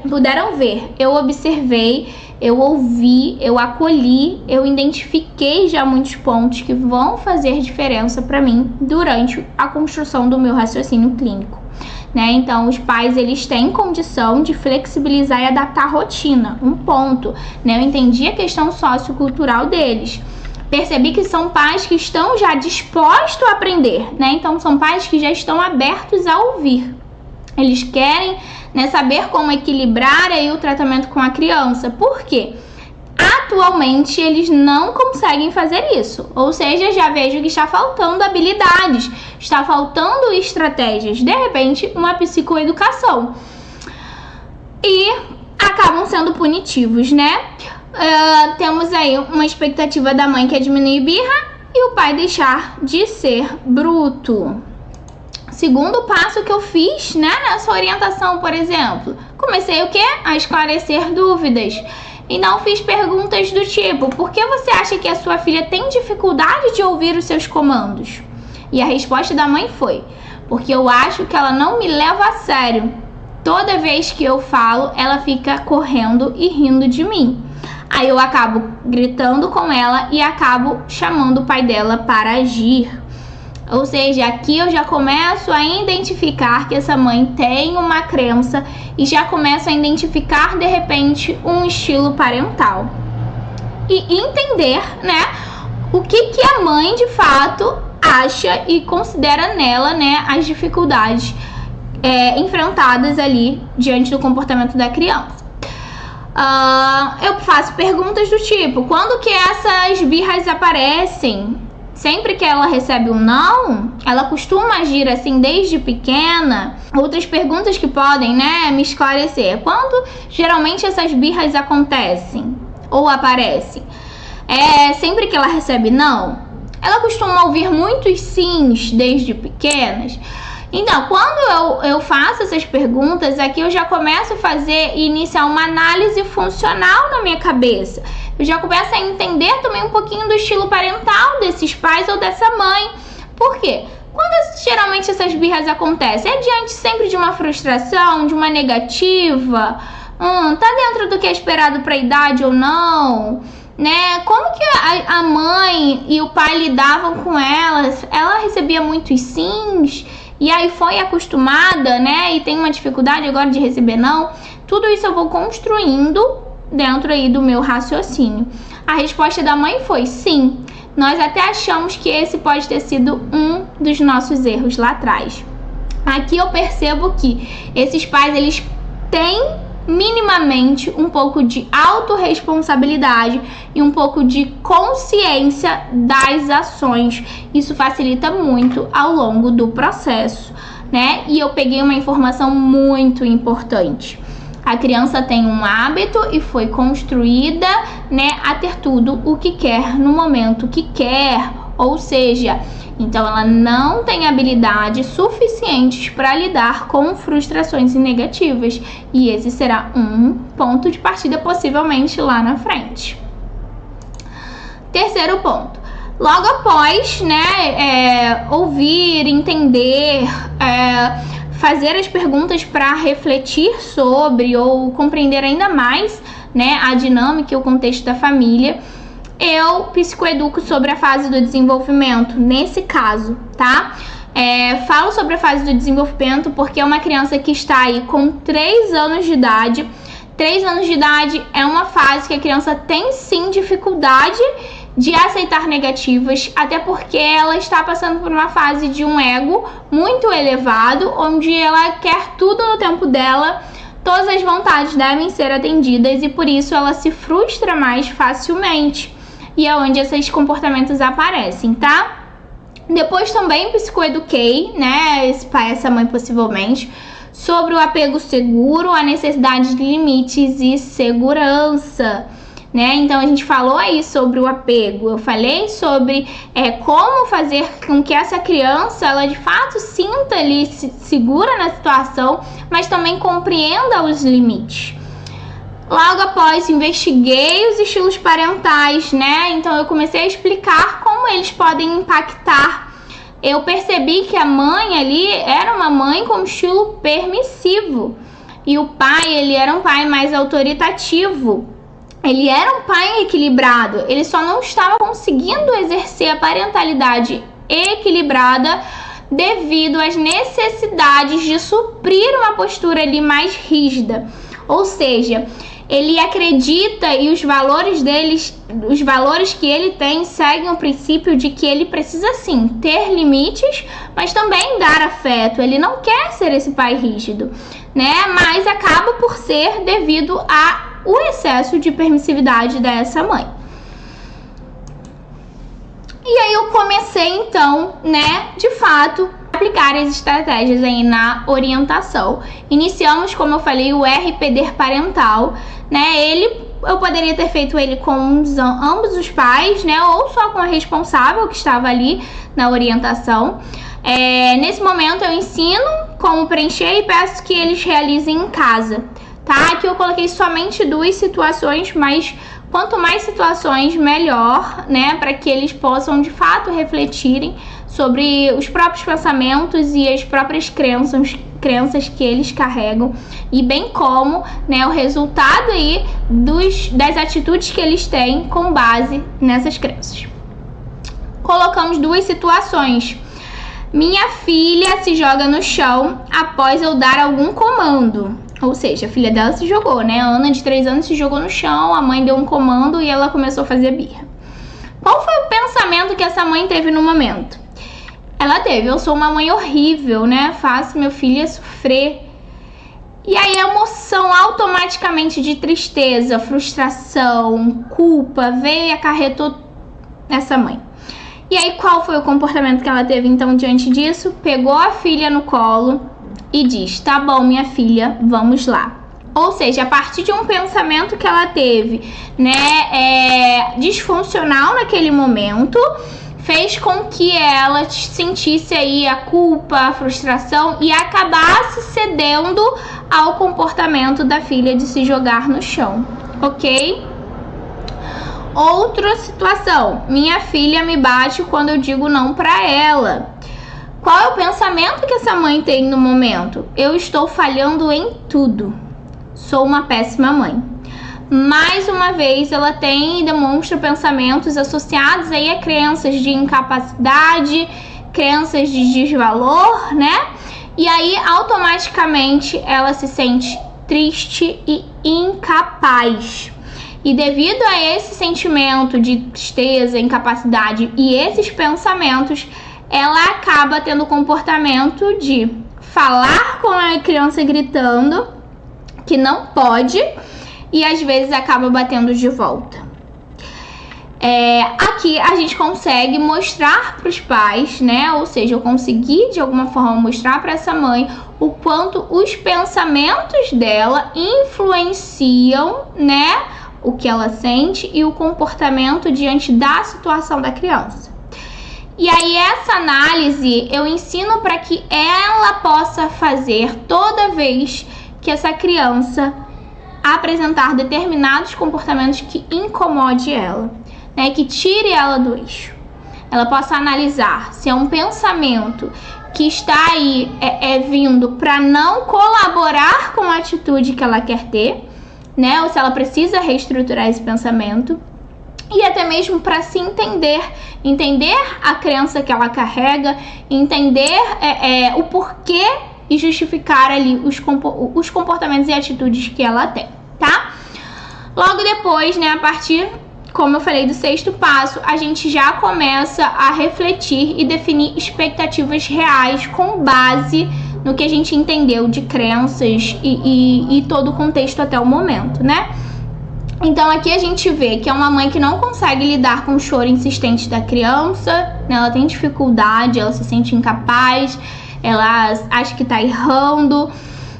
puderam ver, eu observei eu ouvi, eu acolhi, eu identifiquei já muitos pontos que vão fazer diferença para mim durante a construção do meu raciocínio clínico, né? Então, os pais, eles têm condição de flexibilizar e adaptar a rotina, um ponto, né? Eu entendi a questão sociocultural deles. Percebi que são pais que estão já dispostos a aprender, né? Então, são pais que já estão abertos a ouvir. Eles querem, né, saber como equilibrar aí o tratamento com a criança. Por quê? Atualmente, eles não conseguem fazer isso. Ou seja, já vejo que está faltando habilidades, está faltando estratégias. De repente, uma psicoeducação. E acabam sendo punitivos, né? Temos aí uma expectativa da mãe que é diminuir birra e o pai deixar de ser bruto. Segundo passo que eu fiz, né, nessa orientação, por exemplo, comecei o quê? A esclarecer dúvidas. E não fiz perguntas do tipo: por que você acha que a sua filha tem dificuldade de ouvir os seus comandos? E a resposta da mãe foi: porque eu acho que ela não me leva a sério. Toda vez que eu falo, ela fica correndo e rindo de mim. Aí eu acabo gritando com ela e acabo chamando o pai dela para agir. Ou seja, aqui eu já começo a identificar que essa mãe tem uma crença e já começo a identificar, de repente, um estilo parental. E entender, né, o que a mãe, de fato, acha e considera nela, né, as dificuldades enfrentadas ali diante do comportamento da criança. Eu faço perguntas do tipo: quando que essas birras aparecem? Sempre que ela recebe um não, ela costuma agir assim desde pequena? Outras perguntas que podem, né, me esclarecer: quando geralmente essas birras acontecem ou aparecem? Sempre que ela recebe não? Ela costuma ouvir muitos sims desde pequenas? Então, quando eu faço essas perguntas, aqui eu já começo a fazer e iniciar uma análise funcional na minha cabeça. Eu já começo a entender também um pouquinho do estilo parental desses pais ou dessa mãe. Por quê? Quando geralmente essas birras acontecem? É diante sempre de uma frustração, de uma negativa? Tá dentro do que é esperado para a idade ou não? Né? Como que a mãe e o pai lidavam com elas? Ela recebia muitos sims e aí foi acostumada, né? E tem uma dificuldade agora de receber não. Tudo isso eu vou construindo dentro aí do meu raciocínio. A resposta da mãe foi sim. Nós até achamos que esse pode ter sido um dos nossos erros lá atrás. Aqui eu percebo que esses pais, eles têm minimamente um pouco de autorresponsabilidade e um pouco de consciência das ações. Isso facilita muito ao longo do processo, né? E eu peguei uma informação muito importante. A criança tem um hábito e foi construída, né, a ter tudo o que quer no momento que quer, ou seja, então ela não tem habilidades suficientes para lidar com frustrações negativas, e esse será um ponto de partida possivelmente lá na frente. Terceiro ponto: logo após, né, ouvir, entender, fazer as perguntas para refletir sobre ou compreender ainda mais, né, a dinâmica e o contexto da família, eu psicoeduco sobre a fase do desenvolvimento, nesse caso, tá? Falo sobre a fase do desenvolvimento porque é uma criança que está aí com 3 anos de idade. 3 anos de idade é uma fase que a criança tem sim dificuldade de aceitar negativas, até porque ela está passando por uma fase de um ego muito elevado, onde ela quer tudo no tempo dela, todas as vontades devem ser atendidas e por isso ela se frustra mais facilmente. E é onde esses comportamentos aparecem, tá? Depois também psicoeduquei, né, esse pai, essa mãe possivelmente, sobre o apego seguro, a necessidade de limites e segurança, né? Então a gente falou aí sobre o apego, eu falei sobre como fazer com que essa criança, ela de fato sinta ali segura na situação, mas também compreenda os limites. Logo após, investiguei os estilos parentais, né? Então eu comecei a explicar como eles podem impactar. Eu percebi que a mãe ali era uma mãe com estilo permissivo e o pai, ele era um pai mais autoritativo. Ele era um pai equilibrado, ele só não estava conseguindo exercer a parentalidade equilibrada devido às necessidades de suprir uma postura ali mais rígida. Ou seja, ele acredita e os valores que ele tem seguem o princípio de que ele precisa sim ter limites, mas também dar afeto. Ele não quer ser esse pai rígido, né? Mas acaba por ser devido ao excesso de permissividade dessa mãe. E aí eu comecei então, né, de fato, aplicar as estratégias aí na orientação. Iniciamos, como eu falei, o RPD parental, né? Eu poderia ter feito ele com ambos os pais, né? Ou só com a responsável que estava ali na orientação. Nesse momento eu ensino como preencher e peço que eles realizem em casa, tá? Aqui eu coloquei somente 2 situações, mas quanto mais situações, melhor, né? Para que eles possam de fato refletirem sobre os próprios pensamentos e as próprias crenças que eles carregam, e bem como, né, o resultado aí das atitudes que eles têm com base nessas crenças. Colocamos 2 situações. Minha filha se joga no chão após eu dar algum comando. Ou seja, a filha dela se jogou, né? A Ana, de 3 anos, se jogou no chão, a mãe deu um comando e ela começou a fazer birra. Qual foi o pensamento que essa mãe teve no momento? Ela teve: eu sou uma mãe horrível, né? Faço meu filho sofrer. E aí a emoção automaticamente de tristeza, frustração, culpa veio e acarretou nessa mãe. E aí qual foi o comportamento que ela teve então diante disso? Pegou a filha no colo e diz: tá bom, minha filha, vamos lá. Ou seja, a partir de um pensamento que ela teve, né, disfuncional naquele momento, fez com que ela sentisse aí a culpa, a frustração e acabasse cedendo ao comportamento da filha de se jogar no chão, ok? Outra situação: minha filha me bate quando eu digo não pra ela. Qual é o pensamento que essa mãe tem no momento? Eu estou falhando em tudo. Sou uma péssima mãe. Mais uma vez, ela tem e demonstra pensamentos associados aí a crenças de incapacidade, crenças de desvalor, né? E aí, automaticamente, ela se sente triste e incapaz. E devido a esse sentimento de tristeza, incapacidade e esses pensamentos, ela acaba tendo o comportamento de falar com a criança gritando que não pode e às vezes acaba batendo de volta. Aqui a gente consegue mostrar para os pais, né? Ou seja, eu consegui de alguma forma mostrar para essa mãe o quanto os pensamentos dela influenciam, né, o que ela sente e o comportamento diante da situação da criança. E aí essa análise eu ensino para que ela possa fazer toda vez que essa criança apresentar determinados comportamentos que incomode ela, né, que tire ela do eixo. Ela possa analisar se é um pensamento que está aí vindo para não colaborar com a atitude que ela quer ter, né, ou se ela precisa reestruturar esse pensamento. E até mesmo para se entender a crença que ela carrega, entender o porquê e justificar ali os comportamentos e atitudes que ela tem, tá? Logo depois, né, a partir, como eu falei, do 6º passo, a gente já começa a refletir e definir expectativas reais com base no que a gente entendeu de crenças e todo o contexto até o momento, né? Então aqui a gente vê que é uma mãe que não consegue lidar com o choro insistente da criança, né? Ela tem dificuldade, ela se sente incapaz, ela acha que tá errando.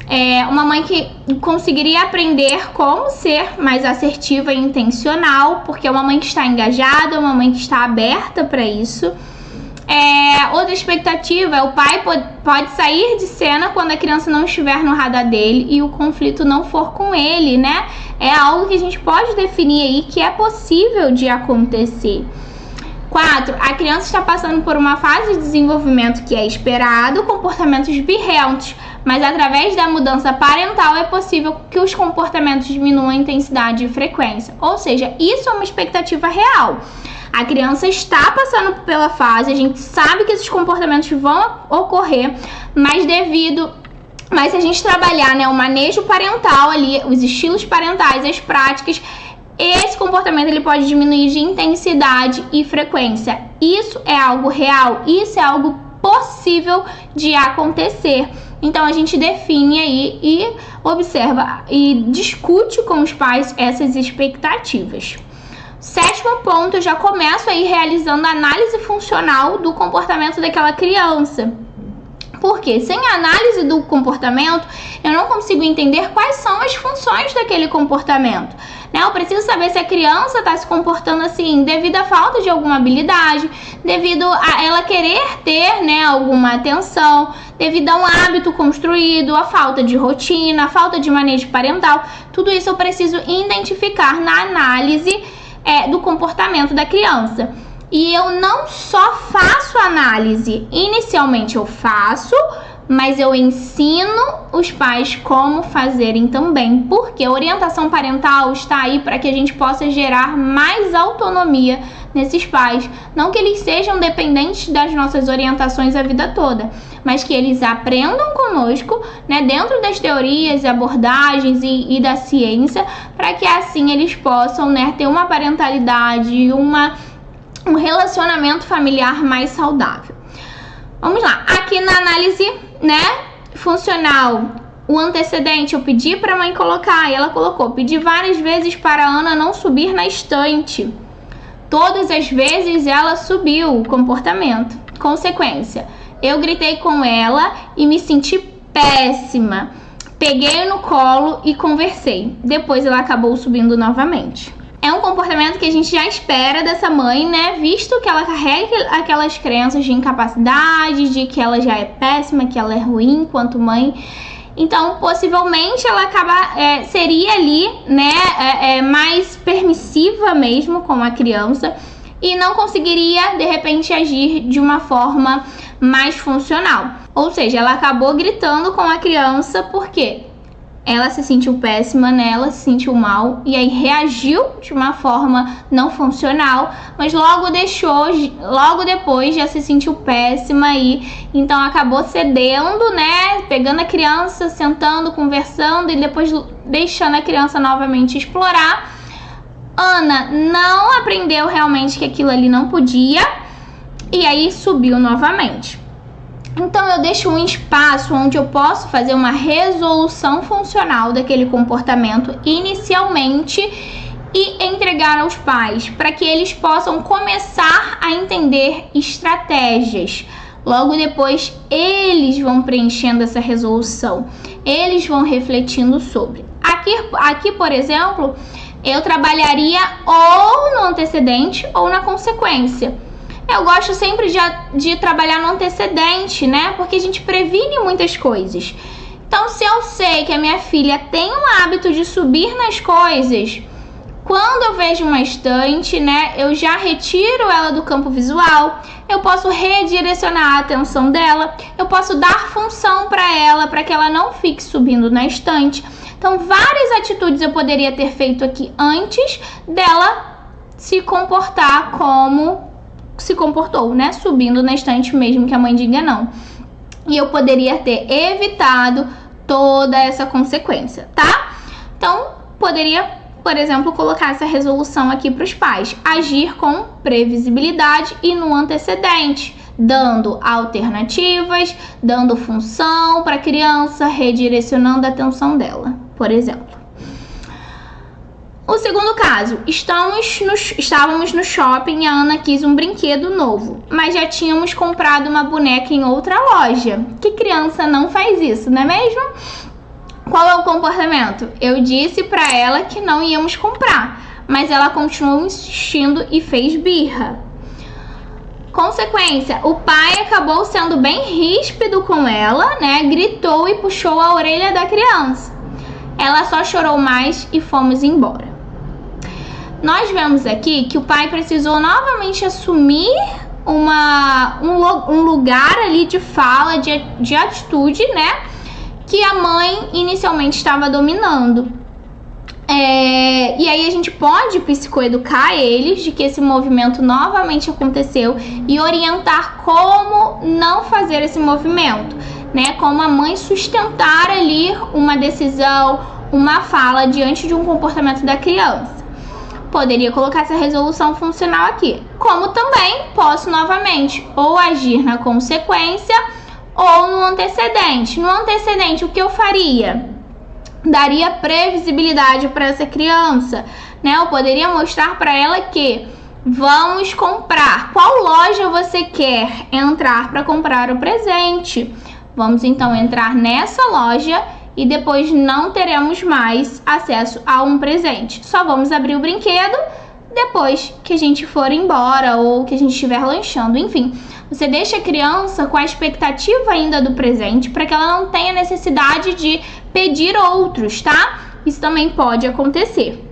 É uma mãe que conseguiria aprender como ser mais assertiva e intencional, porque é uma mãe que está engajada, uma mãe que está aberta para isso. Outra expectativa é o pai pode sair de cena quando a criança não estiver no radar dele e o conflito não for com ele, né? É algo que a gente pode definir aí que é possível de acontecer. 4. A criança está passando por uma fase de desenvolvimento que é esperado, comportamentos birrentos, mas através da mudança parental é possível que os comportamentos diminuam a intensidade e frequência. Ou seja, isso é uma expectativa real. A criança está passando pela fase, a gente sabe que esses comportamentos vão ocorrer, mas se a gente trabalhar, né, o manejo parental ali, os estilos parentais, as práticas, esse comportamento ele pode diminuir de intensidade e frequência. Isso é algo real, isso é algo possível de acontecer. Então a gente define aí e observa e discute com os pais essas expectativas. 7º ponto, eu já começo aí realizando a análise funcional do comportamento daquela criança. Porque sem a análise do comportamento, eu não consigo entender quais são as funções daquele comportamento. Eu preciso saber se a criança está se comportando assim devido à falta de alguma habilidade, devido a ela querer ter, né, alguma atenção, devido a um hábito construído, a falta de rotina, a falta de manejo parental. Tudo isso eu preciso identificar na análise do comportamento da criança. E eu não só faço análise, inicialmente eu faço, mas eu ensino os pais como fazerem também, porque a orientação parental está aí para que a gente possa gerar mais autonomia nesses pais, não que eles sejam dependentes das nossas orientações a vida toda, mas que eles aprendam conosco, né, dentro das teorias, abordagens e da ciência, para que assim eles possam, né, ter uma parentalidade, um relacionamento familiar mais saudável. Vamos lá, aqui na análise, né, funcional, o antecedente eu pedi para a mãe colocar e ela colocou: pedi várias vezes para a Ana não subir na estante. Todas as vezes ela subiu. O comportamento. Consequência: eu gritei com ela e me senti péssima. Peguei no colo e conversei. Depois ela acabou subindo novamente. É um comportamento que a gente já espera dessa mãe, né? Visto que ela carrega aquelas crenças de incapacidade, de que ela já é péssima, que ela é ruim enquanto mãe. Então, possivelmente, ela seria ali, né, mais permissiva mesmo com a criança e não conseguiria, de repente, agir de uma forma mais funcional. Ou seja, ela acabou gritando com a criança porque ela se sentiu péssima, né? Ela se sentiu mal e aí reagiu de uma forma não funcional, mas logo depois já se sentiu péssima e então acabou cedendo, né? Pegando a criança, sentando, conversando e depois deixando a criança novamente explorar. Ana não aprendeu realmente que aquilo ali não podia e aí subiu novamente. Então eu deixo um espaço onde eu posso fazer uma resolução funcional daquele comportamento inicialmente e entregar aos pais para que eles possam começar a entender estratégias. Logo depois eles vão preenchendo essa resolução, eles vão refletindo sobre. Aqui, por exemplo, eu trabalharia ou no antecedente ou na consequência. Eu gosto sempre de trabalhar no antecedente, né? Porque a gente previne muitas coisas. Então, se eu sei que a minha filha tem um hábito de subir nas coisas, quando eu vejo uma estante, né? Eu já retiro ela do campo visual. Eu posso redirecionar a atenção dela. Eu posso dar função para ela, para que ela não fique subindo na estante. Então, várias atitudes eu poderia ter feito aqui antes dela se comportar como se comportou, né? Subindo na estante mesmo que a mãe diga não. E eu poderia ter evitado toda essa consequência, tá? Então, poderia, por exemplo, colocar essa resolução aqui para os pais. Agir com previsibilidade e no antecedente, dando alternativas, dando função para a criança, redirecionando a atenção dela, por exemplo. O segundo caso, estávamos no shopping e a Ana quis um brinquedo novo, mas já tínhamos comprado uma boneca em outra loja. Que criança não faz isso, não é mesmo? Qual é o comportamento? Eu disse para ela que não íamos comprar, mas ela continuou insistindo e fez birra. Consequência, o pai acabou sendo bem ríspido com ela, né? Gritou e puxou a orelha da criança. Ela só chorou mais e fomos embora. nós vemos aqui que o pai precisou novamente assumir um lugar ali de fala, de atitude, né, que a mãe inicialmente estava dominando. E aí a gente pode psicoeducar eles de que esse movimento novamente aconteceu e orientar como não fazer esse movimento, né? Como a mãe sustentar ali uma decisão, uma fala diante de um comportamento da criança. Poderia colocar essa resolução funcional aqui. Como também posso novamente ou agir na consequência ou no antecedente. No antecedente, o que eu faria? Daria previsibilidade para essa criança, né? Eu poderia mostrar para ela que vamos comprar. Qual loja você quer entrar para comprar o presente? Vamos então entrar nessa loja e depois não teremos mais acesso a um presente. Só vamos abrir o brinquedo depois que a gente for embora ou que a gente estiver lanchando, enfim. Você deixa a criança com a expectativa ainda do presente para que ela não tenha necessidade de pedir outros, tá? Isso também pode acontecer.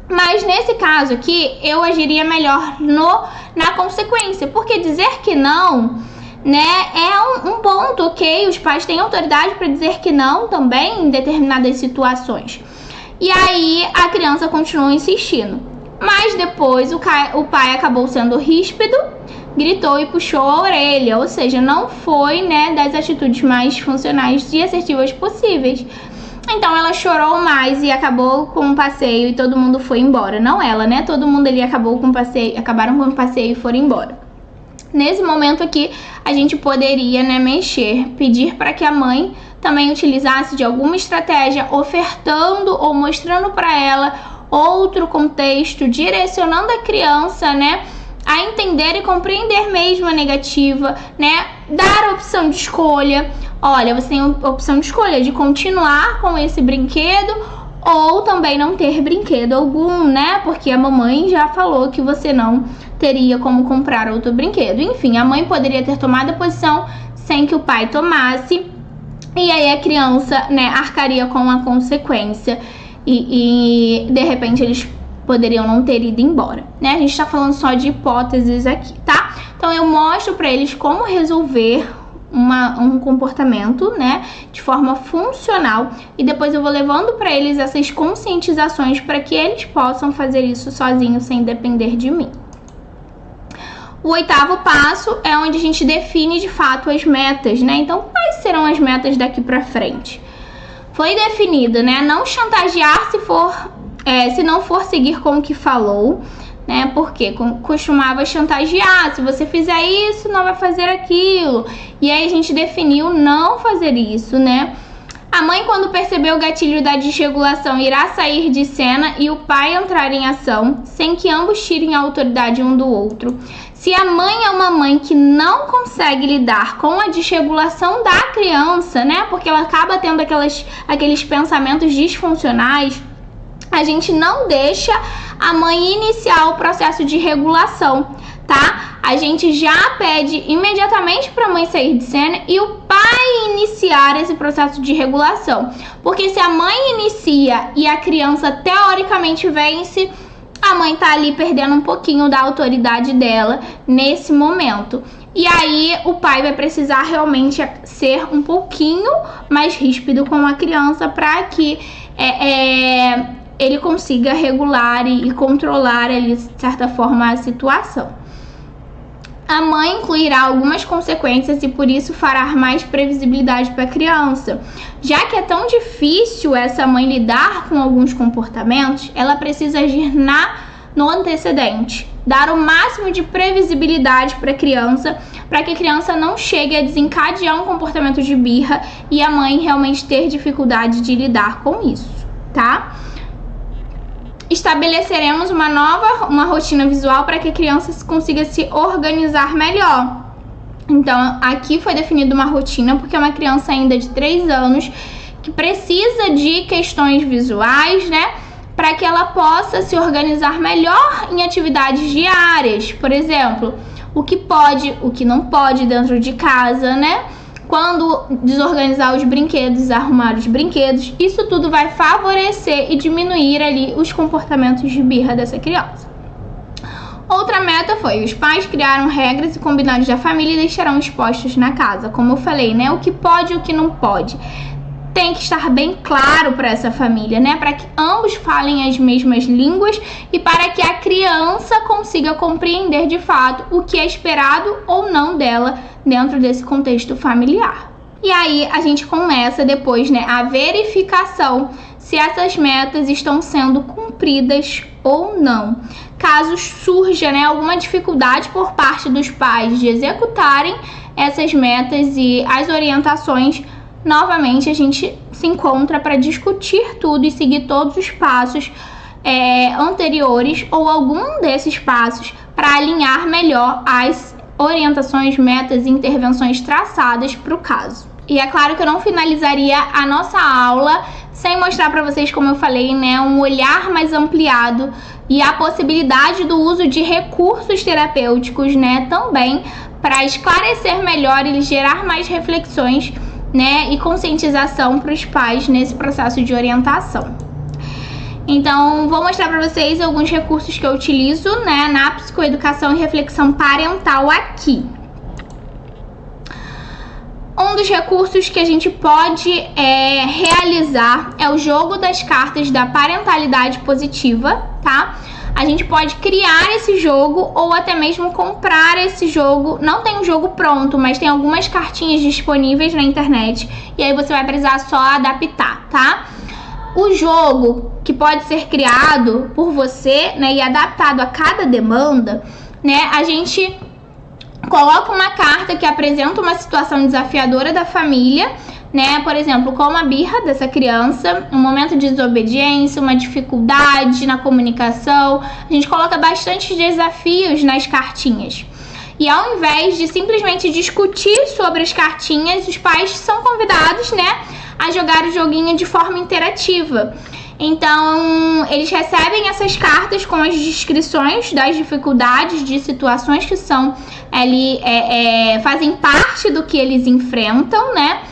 Mas nesse caso aqui, eu agiria melhor na consequência, porque dizer que não, né, é um ponto, ok? Os pais têm autoridade para dizer que não também em determinadas situações. E aí a criança continua insistindo. Mas depois o pai acabou sendo ríspido, gritou e puxou a orelha, ou seja, não foi, né, das atitudes mais funcionais e assertivas possíveis. Então ela chorou mais e acabou com o passeio e todo mundo foi embora. Não ela, né? Todo mundo ali acabaram com o passeio e foram embora. Nesse momento aqui, a gente poderia, né, pedir para que a mãe também utilizasse de alguma estratégia, ofertando ou mostrando para ela outro contexto, direcionando a criança, né, a entender e compreender mesmo a negativa, né, dar a opção de escolha. Olha, você tem a opção de escolha de continuar com esse brinquedo ou também não ter brinquedo algum, né, porque a mamãe já falou que você não teria como comprar outro brinquedo. Enfim, a mãe poderia ter tomado a posição sem que o pai tomasse, e aí a criança, né, arcaria com a consequência e de repente eles poderiam não ter ido embora, né? A gente tá falando só de hipóteses aqui, tá? Então eu mostro para eles como resolver um comportamento, né, de forma funcional, e depois eu vou levando para eles essas conscientizações para que eles possam fazer isso sozinhos sem depender de mim. O 8º passo é onde a gente define de fato as metas, né? Então, quais serão as metas daqui para frente? Foi definido, né? Não chantagear se não for seguir com o que falou, né? Porque costumava chantagear, se você fizer isso, não vai fazer aquilo. E aí a gente definiu não fazer isso, né? A mãe, quando perceber o gatilho da desregulação, irá sair de cena e o pai entrar em ação, sem que ambos tirem a autoridade um do outro. Se a mãe é uma mãe que não consegue lidar com a desregulação da criança, né? Porque ela acaba tendo aqueles pensamentos disfuncionais, a gente não deixa a mãe iniciar o processo de regulação, tá? A gente já pede imediatamente para a mãe sair de cena e o pai iniciar esse processo de regulação. Porque se a mãe inicia e a criança teoricamente vence, a mãe tá ali perdendo um pouquinho da autoridade dela nesse momento. E aí o pai vai precisar realmente ser um pouquinho mais ríspido com a criança para que ele consiga regular e controlar ali, de certa forma, a situação. A mãe incluirá algumas consequências e por isso fará mais previsibilidade para a criança. Já que é tão difícil essa mãe lidar com alguns comportamentos, ela precisa agir no antecedente, dar o máximo de previsibilidade para a criança, para que a criança não chegue a desencadear um comportamento de birra e a mãe realmente ter dificuldade de lidar com isso, tá? Estabeleceremos uma rotina visual para que a criança consiga se organizar melhor. Então, aqui foi definida uma rotina, porque é uma criança ainda de 3 anos que precisa de questões visuais, né? Para que ela possa se organizar melhor em atividades diárias. Por exemplo, o que pode, o que não pode dentro de casa, né? quando desorganizar os brinquedos, arrumar os brinquedos, isso tudo vai favorecer e diminuir ali os comportamentos de birra dessa criança. Outra meta foi: os pais criaram regras e combinados da família e deixarão expostos na casa. Como eu falei, né? O que pode e o que não pode. Tem que estar bem claro para essa família, né? Para que ambos falem as mesmas línguas e para que a criança consiga compreender de fato o que é esperado ou não dela dentro desse contexto familiar. E aí a gente começa depois, né, a verificação se essas metas estão sendo cumpridas ou não. Caso surja, né, alguma dificuldade por parte dos pais de executarem essas metas e as orientações, novamente a gente se encontra para discutir tudo e seguir todos os passos anteriores ou algum desses passos para alinhar melhor as orientações, metas e intervenções traçadas para o caso. E é claro que eu não finalizaria a nossa aula sem mostrar para vocês, como eu falei, né, um olhar mais ampliado e a possibilidade do uso de recursos terapêuticos, né, também para esclarecer melhor e gerar mais reflexões, né, e conscientização para os pais nesse processo de orientação. Então, vou mostrar para vocês alguns recursos que eu utilizo, né, na psicoeducação e reflexão parental aqui. Um dos recursos que a gente pode realizar é o jogo das cartas da parentalidade positiva, tá? A gente pode criar esse jogo ou até mesmo comprar esse jogo. Não tem um jogo pronto, mas tem algumas cartinhas disponíveis na internet e aí você vai precisar só adaptar, tá? O jogo que pode ser criado por você, né, e adaptado a cada demanda, né, a gente coloca uma carta que apresenta uma situação desafiadora da família, né? Por exemplo, como a birra dessa criança, um momento de desobediência, uma dificuldade na comunicação. A gente coloca bastante desafios nas cartinhas. E ao invés de simplesmente discutir sobre as cartinhas, os pais são convidados, né, a jogar o joguinho de forma interativa. Então, eles recebem essas cartas com as descrições das dificuldades, de situações que são ali, fazem parte do que eles enfrentam, né?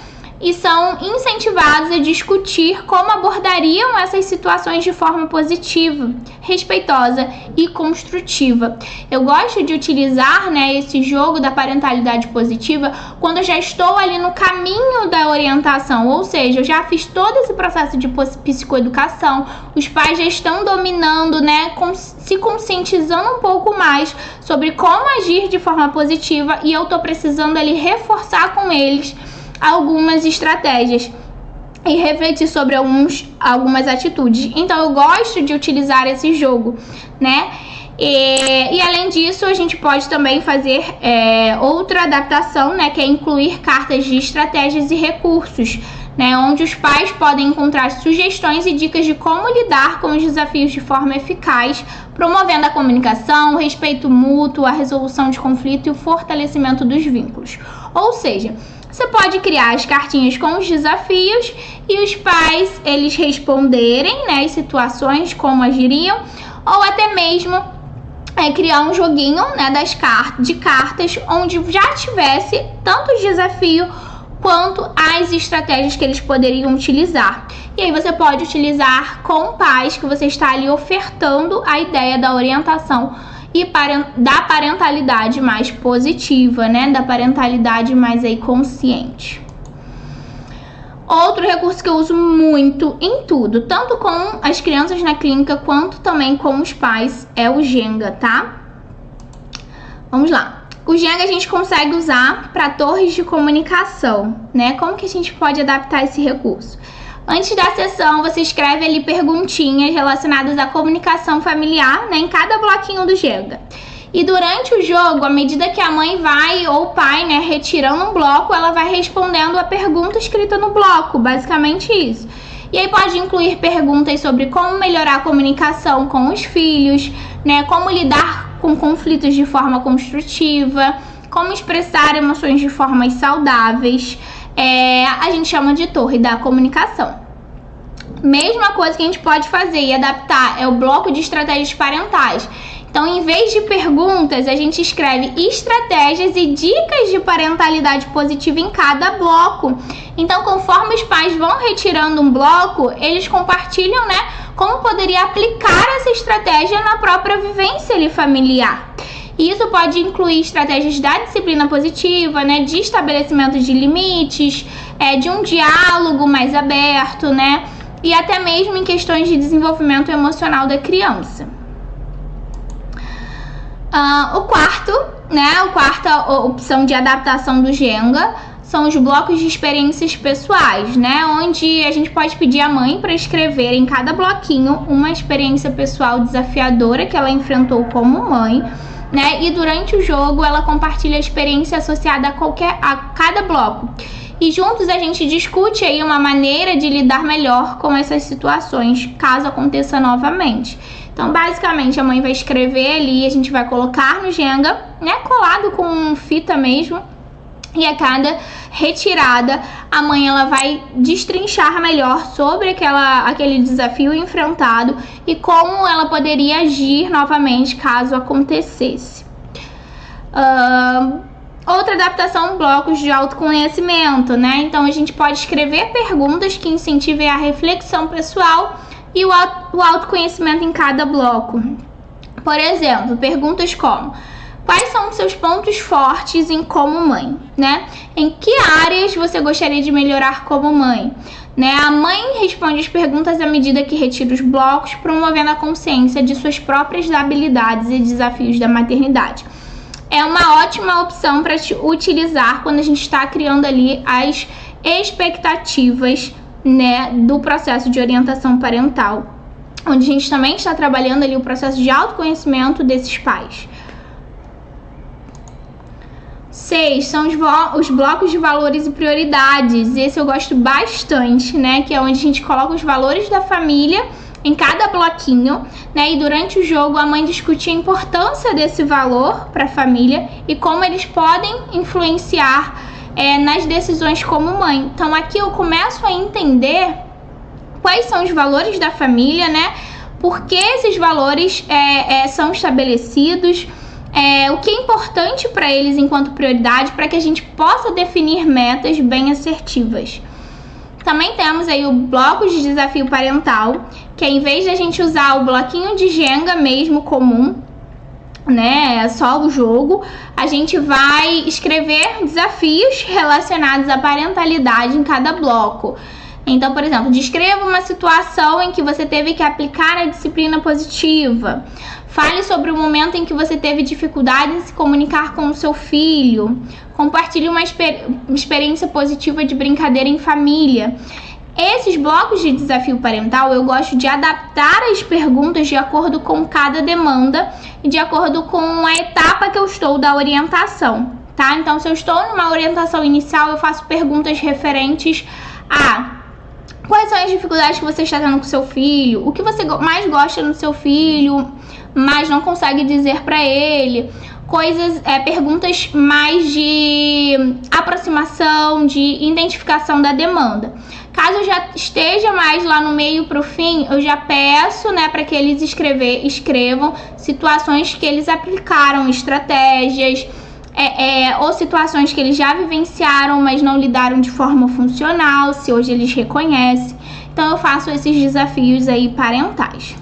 E são incentivados a discutir como abordariam essas situações de forma positiva, respeitosa e construtiva. Eu gosto de utilizar, né, esse jogo da parentalidade positiva quando eu já estou ali no caminho da orientação, ou seja, eu já fiz todo esse processo de psicoeducação, os pais já estão dominando, né, se conscientizando um pouco mais sobre como agir de forma positiva e eu estou precisando ali reforçar com eles algumas estratégias e refletir sobre algumas atitudes. Então eu gosto de utilizar esse jogo, né? E além disso, a gente pode também fazer outra adaptação, né? Que é incluir cartas de estratégias e recursos, né? Onde os pais podem encontrar sugestões e dicas de como lidar com os desafios de forma eficaz, promovendo a comunicação, o respeito mútuo, a resolução de conflito e o fortalecimento dos vínculos. Ou seja, você pode criar as cartinhas com os desafios e os pais, eles responderem, né, as situações, como agiriam, ou até mesmo criar um joguinho, né, de cartas, onde já tivesse tanto o desafio quanto as estratégias que eles poderiam utilizar. E aí você pode utilizar com pais que você está ali ofertando a ideia da orientação e da parentalidade mais positiva, né? Da parentalidade mais aí consciente. Outro recurso que eu uso muito em tudo, tanto com as crianças na clínica quanto também com os pais, é o Jenga, tá? Vamos lá. O Jenga a gente consegue usar para torres de comunicação, né? Como que a gente pode adaptar esse recurso? Antes da sessão, você escreve ali perguntinhas relacionadas à comunicação familiar, né, em cada bloquinho do Jenga. E durante o jogo, à medida que a mãe vai ou o pai, né, retirando um bloco, ela vai respondendo a pergunta escrita no bloco, basicamente isso. E aí pode incluir perguntas sobre como melhorar a comunicação com os filhos, né, como lidar com conflitos de forma construtiva, como expressar emoções de formas saudáveis. A gente chama de torre da comunicação. Mesma coisa que a gente pode fazer e adaptar é o bloco de estratégias parentais, Então, em vez de perguntas, a gente escreve estratégias e dicas de parentalidade positiva em cada bloco. Então, conforme os pais vão retirando um bloco, eles compartilham, né, como poderia aplicar essa estratégia na própria vivência ali familiar. E isso pode incluir estratégias da disciplina positiva, né, de estabelecimento de limites, de um diálogo mais aberto, né, e até mesmo em questões de desenvolvimento emocional da criança. A quarta opção de adaptação do Jenga são os blocos de experiências pessoais, né? Onde a gente pode pedir à mãe para escrever em cada bloquinho uma experiência pessoal desafiadora que ela enfrentou como mãe, né? E durante o jogo ela compartilha a experiência associada a cada bloco. E juntos a gente discute aí uma maneira de lidar melhor com essas situações, caso aconteça novamente. Então, basicamente, a mãe vai escrever ali, a gente vai colocar no Jenga, né, colado com fita mesmo, e a cada retirada, a mãe ela vai destrinchar melhor sobre aquele desafio enfrentado e como ela poderia agir novamente caso acontecesse. Outra adaptação, blocos de autoconhecimento, né? Então, a gente pode escrever perguntas que incentivem a reflexão pessoal e o autoconhecimento em cada bloco. Por exemplo, perguntas como: quais são os seus pontos fortes como mãe, né? Em que áreas você gostaria de melhorar como mãe? Né? A mãe responde as perguntas à medida que retira os blocos, promovendo a consciência de suas próprias habilidades e desafios da maternidade. É uma ótima opção para utilizar quando a gente está criando ali as expectativas, né, do processo de orientação parental, onde a gente também está trabalhando ali o processo de autoconhecimento desses pais. 6 são os blocos de valores e prioridades. Esse eu gosto bastante, né, que é onde a gente coloca os valores da família em cada bloquinho, né, e durante o jogo a mãe discute a importância desse valor para a família e como eles podem influenciar nas decisões como mãe. Então aqui eu começo a entender quais são os valores da família, né? Por que esses valores são estabelecidos, o que é importante para eles enquanto prioridade, para que a gente possa definir metas bem assertivas. Também temos aí o bloco de desafio parental, que em vez de a gente usar o bloquinho de Jenga mesmo comum, né, só o jogo, a gente vai escrever desafios relacionados à parentalidade em cada bloco. Então, por exemplo, descreva uma situação em que você teve que aplicar a disciplina positiva. Fale sobre o momento em que você teve dificuldade em se comunicar com o seu filho. Compartilhe uma experiência positiva de brincadeira em família. Esses blocos de desafio parental eu gosto de adaptar as perguntas de acordo com cada demanda e de acordo com a etapa que eu estou da orientação, tá? Então, se eu estou numa orientação inicial, eu faço perguntas referentes a quais são as dificuldades que você está tendo com seu filho, o que você mais gosta no seu filho, mas não consegue dizer para ele, perguntas mais de aproximação, de identificação da demanda. Caso eu já esteja mais lá no meio para o fim, eu já peço, né, para que eles escrevam situações que eles aplicaram, estratégias, ou situações que eles já vivenciaram, mas não lidaram de forma funcional, se hoje eles reconhecem. Então eu faço esses desafios aí parentais.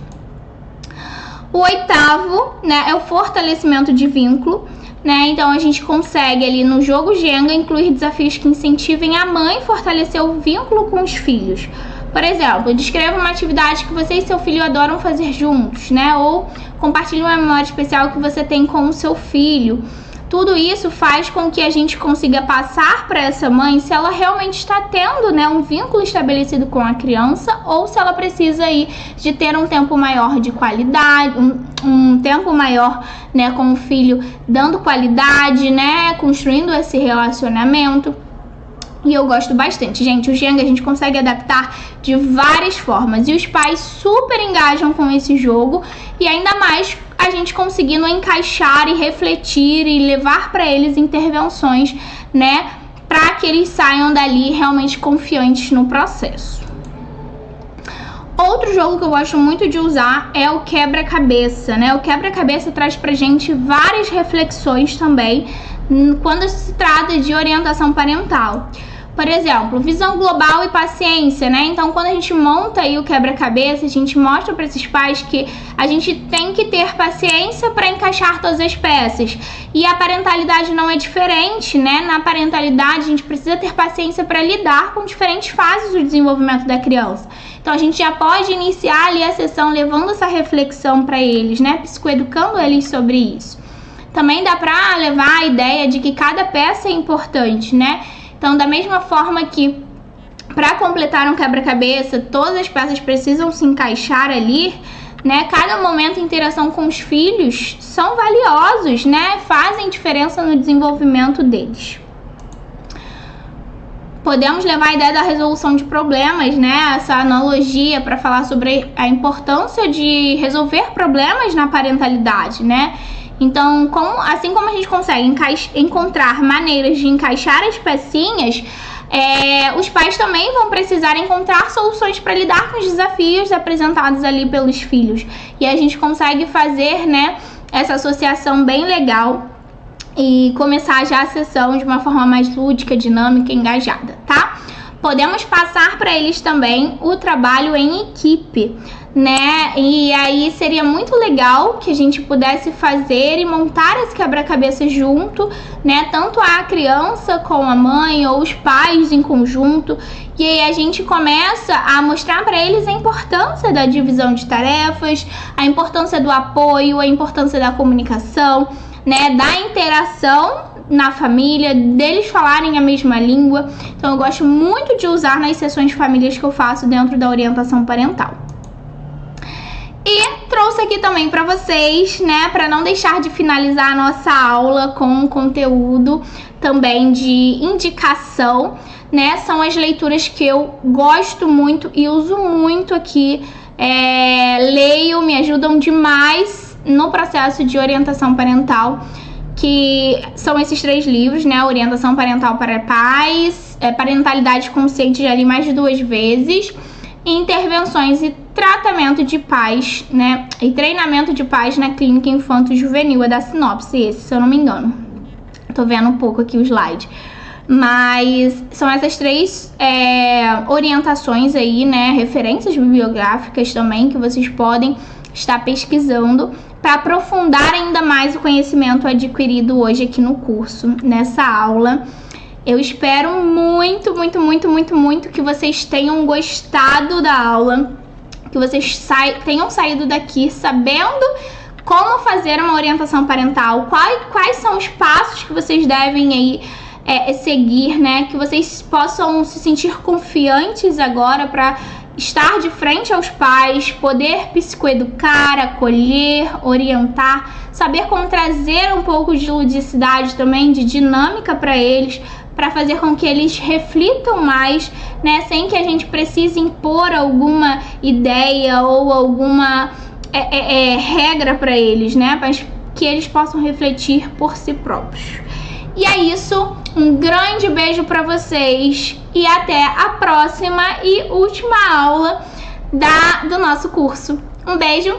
O 8º, né, é o fortalecimento de vínculo, né? Então a gente consegue ali no jogo Jenga incluir desafios que incentivem a mãe a fortalecer o vínculo com os filhos. Por exemplo, descreva uma atividade que você e seu filho adoram fazer juntos, né? Ou compartilhe uma memória especial que você tem com o seu filho. Tudo isso faz com que a gente consiga passar para essa mãe se ela realmente está tendo, né, um vínculo estabelecido com a criança ou se ela precisa aí de ter um tempo maior de qualidade, um tempo maior, né, com o filho, dando qualidade, né, construindo esse relacionamento. E eu gosto bastante, gente. O Jenga a gente consegue adaptar de várias formas e os pais super engajam com esse jogo e ainda mais a gente conseguindo encaixar e refletir e levar para eles intervenções, né, para que eles saiam dali realmente confiantes no processo. Outro jogo que eu gosto muito de usar é o quebra-cabeça, né? O quebra-cabeça traz pra gente várias reflexões também quando se trata de orientação parental. Por exemplo, visão global e paciência, né? Então, quando a gente monta aí o quebra-cabeça, a gente mostra para esses pais que a gente tem que ter paciência para encaixar todas as peças. E a parentalidade não é diferente, né? Na parentalidade, a gente precisa ter paciência para lidar com diferentes fases do desenvolvimento da criança. Então, a gente já pode iniciar ali a sessão levando essa reflexão para eles, né? Psicoeducando eles sobre isso. Também dá para levar a ideia de que cada peça é importante, né? Então, da mesma forma que para completar um quebra-cabeça, todas as peças precisam se encaixar ali, né? Cada momento e interação com os filhos são valiosos, né? Fazem diferença no desenvolvimento deles. Podemos levar a ideia da resolução de problemas, né? Essa analogia para falar sobre a importância de resolver problemas na parentalidade, né? Então, assim como a gente consegue encontrar maneiras de encaixar as pecinhas, os pais também vão precisar encontrar soluções para lidar com os desafios apresentados ali pelos filhos. E a gente consegue fazer, né, essa associação bem legal e começar já a sessão de uma forma mais lúdica, dinâmica e engajada, tá? Podemos passar para eles também o trabalho em equipe, né? E aí seria muito legal que a gente pudesse fazer e montar esse quebra-cabeça junto, né? Tanto a criança com a mãe ou os pais em conjunto. E aí a gente começa a mostrar para eles a importância da divisão de tarefas, a importância do apoio, a importância da comunicação, né? Da interação na família, deles falarem a mesma língua. Então eu gosto muito de usar nas sessões de famílias que eu faço dentro da orientação parental. E trouxe aqui também para vocês, né, para não deixar de finalizar a nossa aula com um conteúdo também de indicação, né, são as leituras que eu gosto muito e uso muito aqui, leio, me ajudam demais no processo de orientação parental, que são esses 3 livros, né, Orientação Parental para Pais, Parentalidade Consciente, já li mais de 2 vezes, Intervenções e Tratamento de Pais, né, e Treinamento de Pais na Clínica Infanto-Juvenil, é da Sinopse esse, se eu não me engano. Tô vendo um pouco aqui o slide. Mas são essas 3 orientações aí, né, referências bibliográficas também, que vocês podem estar pesquisando para aprofundar ainda mais o conhecimento adquirido hoje aqui no curso, nessa aula. Eu espero muito, muito, muito, muito, muito que vocês tenham gostado da aula, que vocês tenham saído daqui sabendo como fazer uma orientação parental, quais são os passos que vocês devem aí seguir, né? Que vocês possam se sentir confiantes agora para estar de frente aos pais, poder psicoeducar, acolher, orientar, saber como trazer um pouco de ludicidade também, de dinâmica para eles, para fazer com que eles reflitam mais, né, sem que a gente precise impor alguma ideia ou alguma regra para eles, né, mas que eles possam refletir por si próprios. E é isso, um grande beijo para vocês e até a próxima e última aula do nosso curso. Um beijo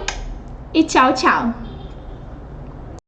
e tchau, tchau!